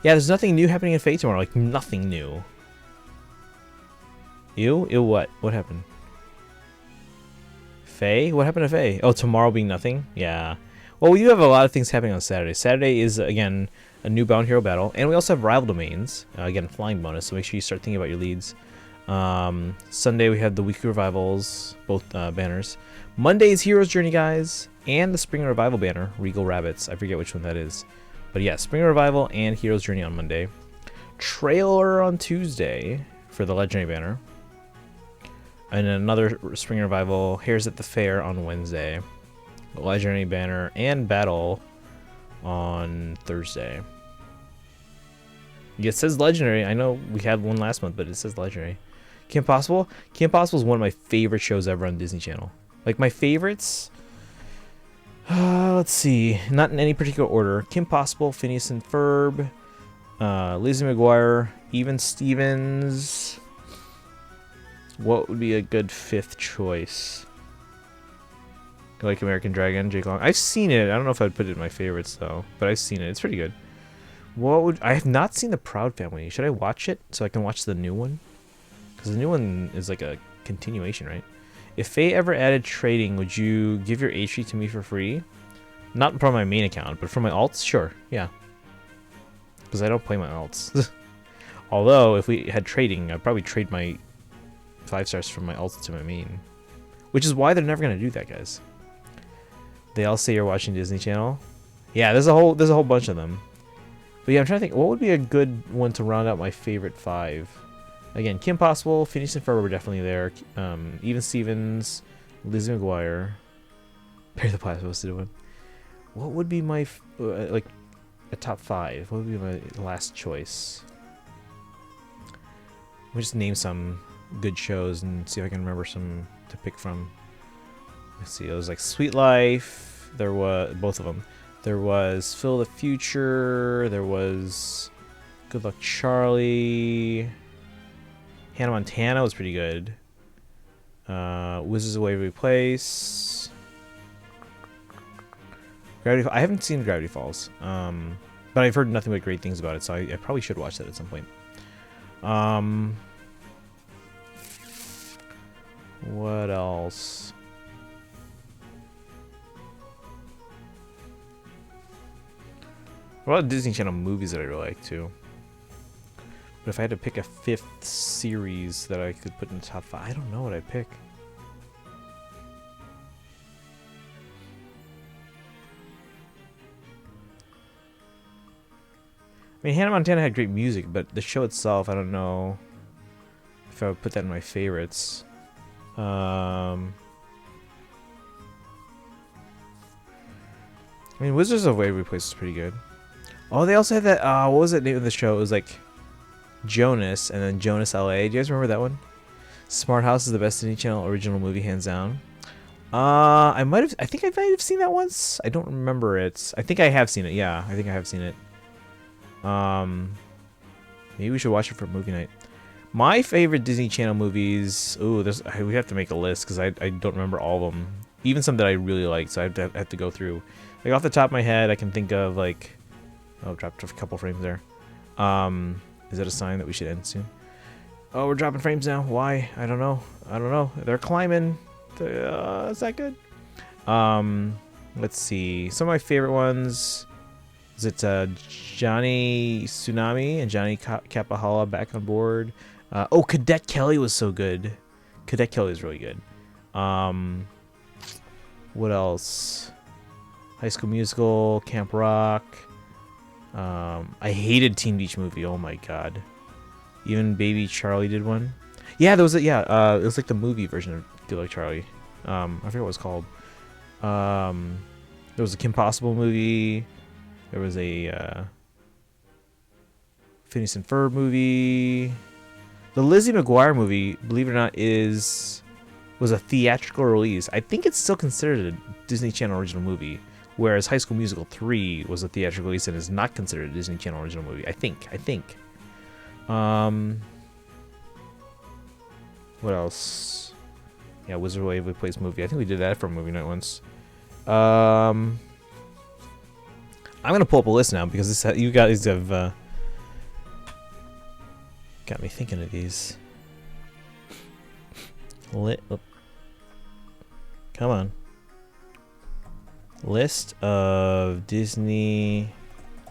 Yeah, there's nothing new happening in Fate tomorrow. Like, nothing new. Ew? Ew what? What happened? Faye? What happened to Faye? Oh, tomorrow being nothing? Yeah. Well, we do have a lot of things happening on Saturday. Saturday is, again, a new Bound Hero Battle. And we also have Rival Domains. Again, flying bonus, so make sure you start thinking about your leads. Sunday, we have the Weekly Revivals, both banners. Monday is Hero's Journey, guys. And the Spring Revival banner, Regal Rabbits. I forget which one that is. But yeah, Spring Revival and Hero's Journey on Monday. Trailer on Tuesday for the Legendary banner. And another Spring Revival, Hares at the Fair on Wednesday. Legendary banner and battle on Thursday. Yeah, it says Legendary. I know we had one last month, but it says Legendary. Kim Possible? Kim Possible is one of my favorite shows ever on Disney Channel. Like, my favorites... let's see. Not in any particular order. Kim Possible, Phineas and Ferb, Lizzie McGuire, Even Stevens... What would be a good fifth choice? Like American Dragon, Jake Long. I've seen it. I don't know if I'd put it in my favorites though, but I've seen it. It's pretty good. I have not seen the Proud Family. Should I watch it so I can watch the new one? Because the new one is like a continuation, right? If Faye ever added trading, would you give your HP to me for free? Not from my main account, but from my alts? Sure, yeah. Because I don't play my alts. Although, if we had trading, I'd probably trade my 5 stars from my alts to my main. Which is why they're never going to do that, guys. They all say you're watching Disney Channel. Yeah, there's a whole bunch of them. But yeah, I'm trying to think, what would be a good one to round out my favorite 5? Again, Kim Possible, Phineas and Ferb were definitely there. Even Stevens, Lizzie McGuire, Barry the Platypus did one. What would be my like a top 5? What would be my last choice? Let me just name some good shows and see if I can remember some to pick from. Let's see. It was like Sweet Life. There was both of them. There was Phil the Future. There was Good Luck Charlie. Hannah Montana was pretty good. Wizards of Waverly Place. I haven't seen Gravity Falls, but I've heard nothing but great things about it, so I probably should watch that at some point. What else? A lot of Disney Channel movies that I really like too. But if I had to pick a 5th series that I could put in the top 5, I don't know what I'd pick. I mean, Hannah Montana had great music, but the show itself, I don't know if I would put that in my favorites. I mean, Wizards of Waverly Place is pretty good. Oh, they also had that, what was the name of the show? It was like Jonas and then Jonas LA. Do you guys remember that one? Smart House is the best Disney Channel original movie, hands down. I think I might have seen that once. I don't remember it. I think I have seen it. Yeah, I think I have seen it. Maybe we should watch it for movie night. My favorite Disney Channel movies. Ooh, we have to make a list because I don't remember all of them. Even some that I really like, so I have to go through. Like off the top of my head, I can think of like, oh, dropped a couple frames there. Is that a sign that we should end soon? Oh, we're dropping frames now. Why? I don't know. They're climbing. Is that good? Let's see. Some of my favorite ones. Is it Johnny Tsunami and Johnny Capahala back on board? Oh, Cadet Kelly was so good. Cadet Kelly was really good. What else? High School Musical, Camp Rock. I hated Teen Beach Movie. Oh my god. Even Baby Charlie did one. Yeah, there was it was like the movie version of Do Like Charlie. I forget what it was called. There was a Kim Possible movie. There was a Phineas and Ferb movie. The Lizzie McGuire movie, believe it or not, was a theatrical release. I think it's still considered a Disney Channel original movie, whereas High School Musical 3 was a theatrical release and is not considered a Disney Channel original movie. I think. What else? Yeah, Wizard of Waverly Place movie. I think we did that for movie night once. I'm gonna pull up a list now because you guys have got me thinking of these. Come on. List of Disney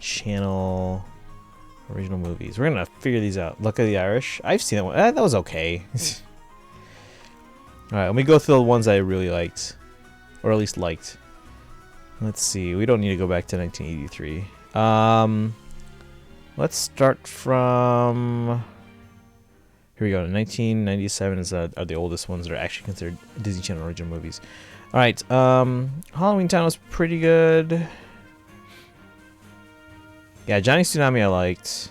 Channel original movies. We're gonna figure these out. Luck of the Irish. I've seen that one. That was okay. All right, let me go through the ones I really liked, or at least liked. Let's see. We don't need to go back to 1983. Let's start from. Here we go. 1997 are the oldest ones that are actually considered Disney Channel original movies. All right. Halloween Town was pretty good. Yeah, Johnny Tsunami I liked.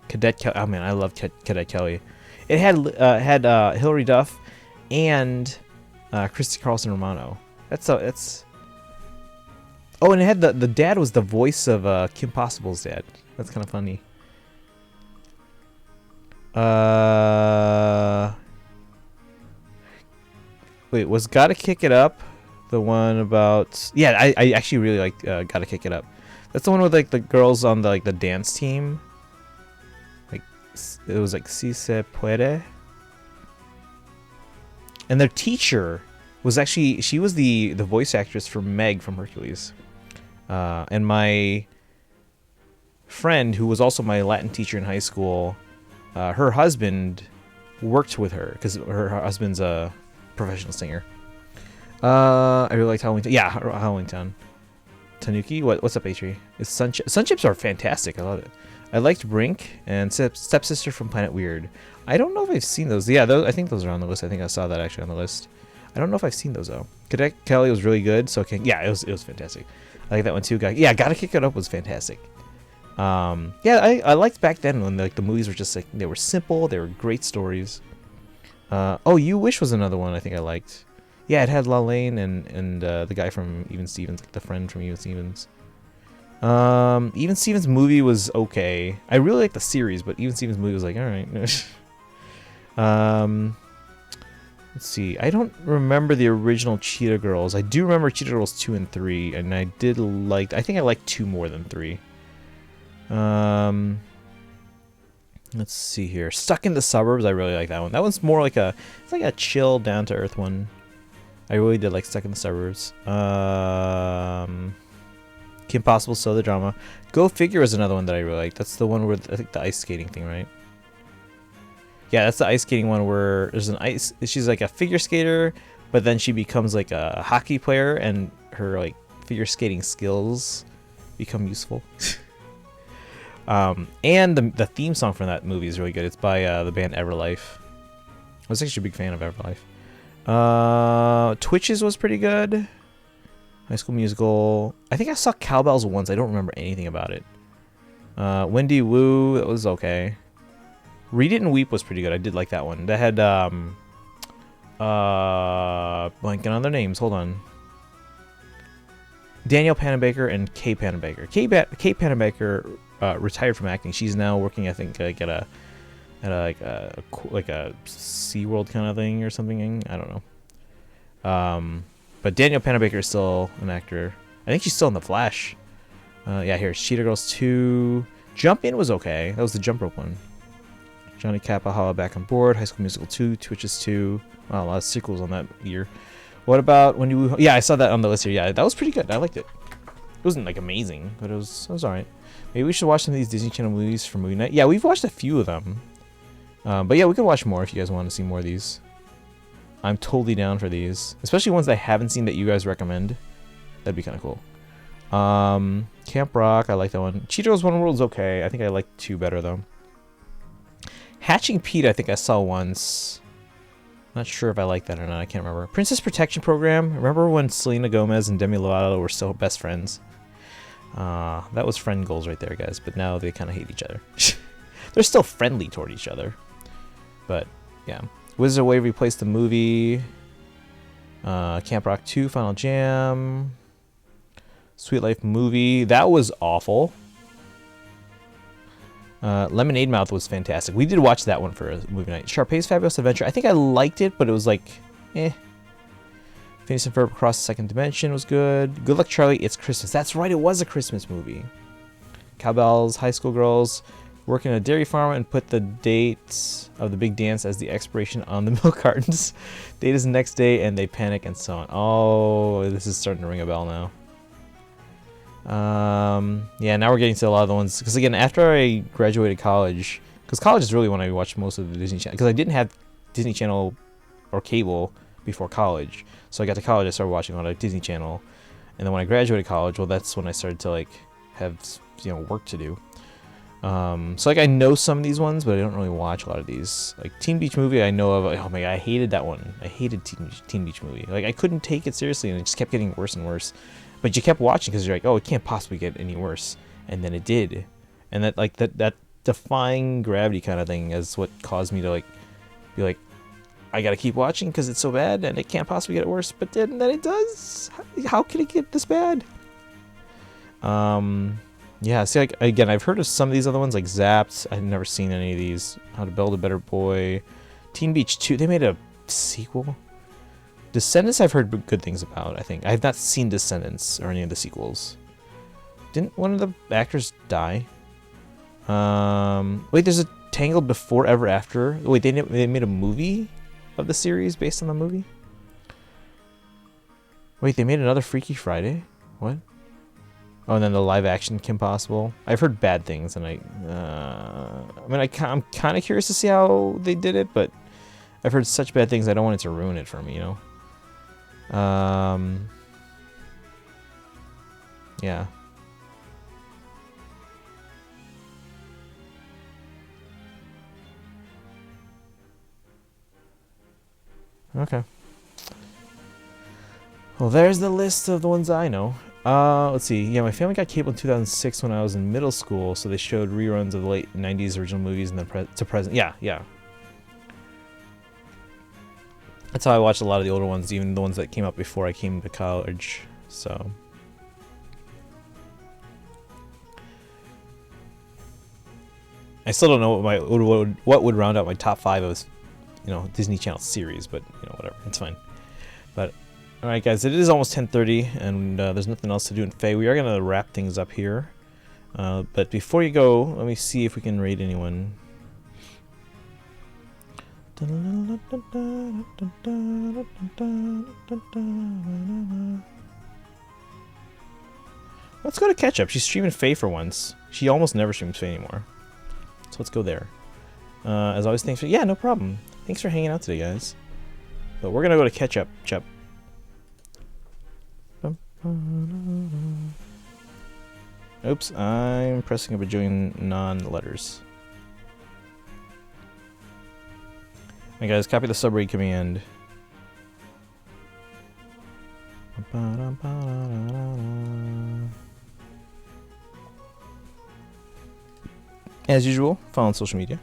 Cadet Kelly. Oh man, I love Cadet Kelly. It had Hilary Duff and Christy Carlson Romano. That's. Oh, and it had the dad was the voice of Kim Possible's dad. That's kind of funny. Wait, was Gotta Kick It Up the one about? Yeah, I actually really like Gotta Kick It Up. That's the one with like the girls on the the dance team. Like it was like Si Se Puede. And their teacher was actually she was the voice actress for Meg from Hercules. And my friend, who was also my Latin teacher in high school, her husband worked with her because her husband's a professional singer. I really liked Halloween Town. Yeah, Halloween Town. Tanuki, what's up, Atri? It's Sun Chips are fantastic. I love it. I liked Brink and Stepsister from Planet Weird. I don't know if I've seen those. Yeah, I think those are on the list. I think I saw that actually on the list. I don't know if I've seen those though. Cadet Kelly was really good. So yeah, it was fantastic. I like that one too. Yeah, Gotta Kick It Up was fantastic. Yeah, I liked back then when the movies were just like they were simple. They were great stories. Oh, You Wish was another one I think I liked. Yeah, it had Lalaine and the guy from Even Stevens, the friend from Even Stevens. Even Stevens' movie was okay. I really liked the series, but Even Stevens' movie was like, all right. Let's see. I don't remember the original Cheetah Girls. I do remember Cheetah Girls 2 and 3, and I think I liked 2 more than 3. Let's see here. Stuck in the Suburbs. I really like that one. That one's more like it's like a chill, down to earth one. I really did like Stuck in the Suburbs. Kim Possible, so the drama. Go Figure is another one that I really like. That's the one where I think the ice skating thing, right? Yeah, that's the ice skating one where there's an ice. She's like a figure skater, but then she becomes like a hockey player, and her like figure skating skills become useful. And the theme song from that movie is really good. It's by the band Everlife. I was actually a big fan of Everlife. Twitches was pretty good. High School Musical. I think I saw Cowbells once. I don't remember anything about it. Wendy Wu, that was okay. Read It and Weep was pretty good. I did like that one. That had blanking on their names. Hold on. Danielle Panabaker and Kay Panabaker. Kay Panabaker retired from acting. She's now working, I think, like at a SeaWorld kind of thing or something. I don't know. But Danielle Panabaker is still an actor. I think she's still in The Flash. Yeah, here's Cheetah Girls 2. Jump In was okay. That was the jump rope one. Johnny Capahala Back on Board. High School Musical 2. Twitches 2. Wow, a lot of sequels on that year. What about when you... Yeah, I saw that on the list here. Yeah, that was pretty good. I liked it. It wasn't like amazing, but it was alright. Maybe we should watch some of these Disney Channel movies for movie night. Yeah, we've watched a few of them. But yeah, we could watch more if you guys want to see more of these. I'm totally down for these. Especially ones that I haven't seen that you guys recommend. That'd be kind of cool. Camp Rock, I like that one. Cheetos One World's okay. I think I like 2 better though. Hatching Pete, I think I saw once. Not sure if I like that or not. I can't remember. Princess Protection Program. Remember when Selena Gomez and Demi Lovato were still best friends? That was friend goals right there, guys. But now they kind of hate each other. They're still friendly toward each other. But, yeah. Wizard of Waverly Place the movie. Camp Rock 2, Final Jam. Sweet Life movie. That was awful. Lemonade Mouth was fantastic. We did watch that one for a movie night. Sharpay's Fabulous Adventure. I think I liked it, but it was like, eh. Phineas and Ferb Across the Second Dimension was good. Good Luck Charlie, It's Christmas. That's right, it was a Christmas movie. Cowbells, High School Girls, work in a dairy farm and put the date of the big dance as the expiration on the milk cartons. Date is the next day and they panic and so on. Oh, this is starting to ring a bell now. Yeah, now we're getting to a lot of the ones. Because again, after I graduated college, because college is really when I watched most of the Disney Channel. Because I didn't have Disney Channel or cable before college. So I got to college, I started watching on a Disney Channel. And then when I graduated college, well, that's when I started to like have, you know, work to do. So like I know some of these ones, but I don't really watch a lot of these. Like Teen Beach Movie, I know of. Oh my god, I hated that one. I hated Teen Beach Movie. Like I couldn't take it seriously, and it just kept getting worse and worse. But you kept watching because you're like, oh, it can't possibly get any worse, and then it did. And that like that defying gravity kind of thing is what caused me to like be like, I gotta keep watching because it's so bad and it can't possibly get worse. But then it does. How can it get this bad? Yeah, see, like, again, I've heard of some of these other ones, like Zapped. I've never seen any of these. How to Build a Better Boy. Teen Beach 2, they made a sequel. Descendants I've heard good things about, I think. I have not seen Descendants or any of the sequels. Didn't one of the actors die? Wait, there's a Tangled Before Ever After. Wait, they made a movie of the series based on the movie? Wait, they made another Freaky Friday? What? Oh, and then the live action Kim Possible. I've heard bad things, and I mean, I'm kind of curious to see how they did it, but I've heard such bad things I don't want it to ruin it for me, you know? Yeah. Okay. Well, there's the list of the ones I know. Let's see. Yeah, my family got cable in 2006 when I was in middle school, so they showed reruns of the late 90s original movies and then to present. Yeah, yeah. That's how I watched a lot of the older ones, even the ones that came out before I came to college. So. I still don't know what would round out my top 5 of, you know, Disney Channel series, but you know, whatever, it's fine. But all right, guys, it is almost 10:30, and there's nothing else to do in Faye. We are gonna wrap things up here, but before you go, let me see if we can rate anyone. Let's go to Ketchup. She's streaming Faye for once. She almost never streams Faye anymore. So let's go there. As always, thanks for... Yeah, no problem. Thanks for hanging out today, guys. But we're going to go to Ketchup. Chup. Oops, I'm pressing a bajillion non-letters. Alright guys, copy the subraid command. As usual, follow on social media.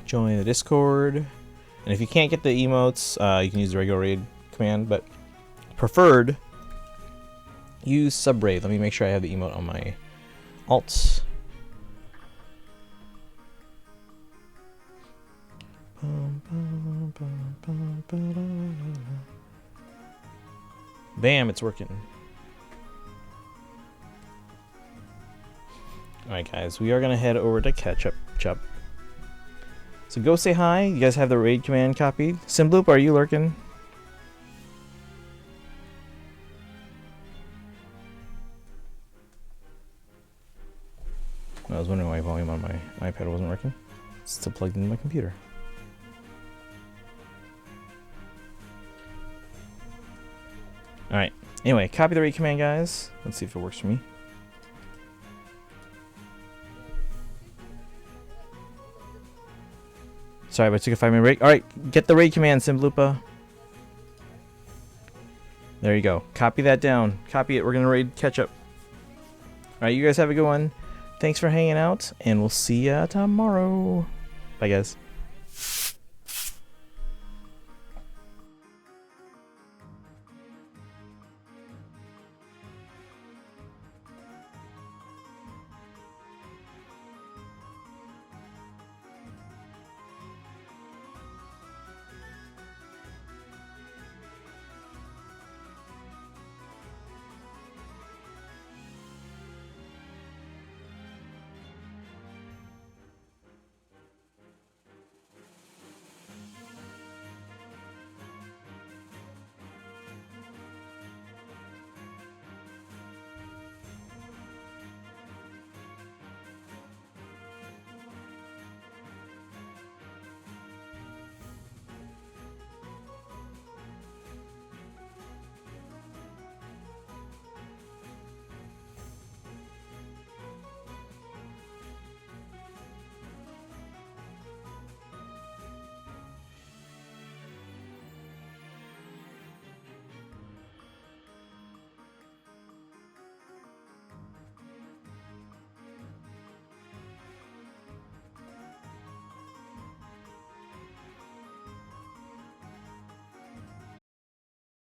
Join the Discord. And if you can't get the emotes, you can use the regular raid command, but preferred, use subraid. Let me make sure I have the emote on my alts. Bam, it's working. Alright guys, we are gonna head over to Ketchup. Chup. So go say hi. You guys have the raid command copied. Simbloop, are you lurking? I was wondering why volume on my iPad wasn't working. It's still plugged into my computer. Alright. Anyway, copy the raid command, guys. Let's see if it works for me. Sorry, but I took a 5-minute break. Alright, get the raid command, Simbloopa. There you go. Copy that down. Copy it. We're going to raid Ketchup. Alright, you guys have a good one. Thanks for hanging out, and we'll see ya tomorrow. Bye, guys.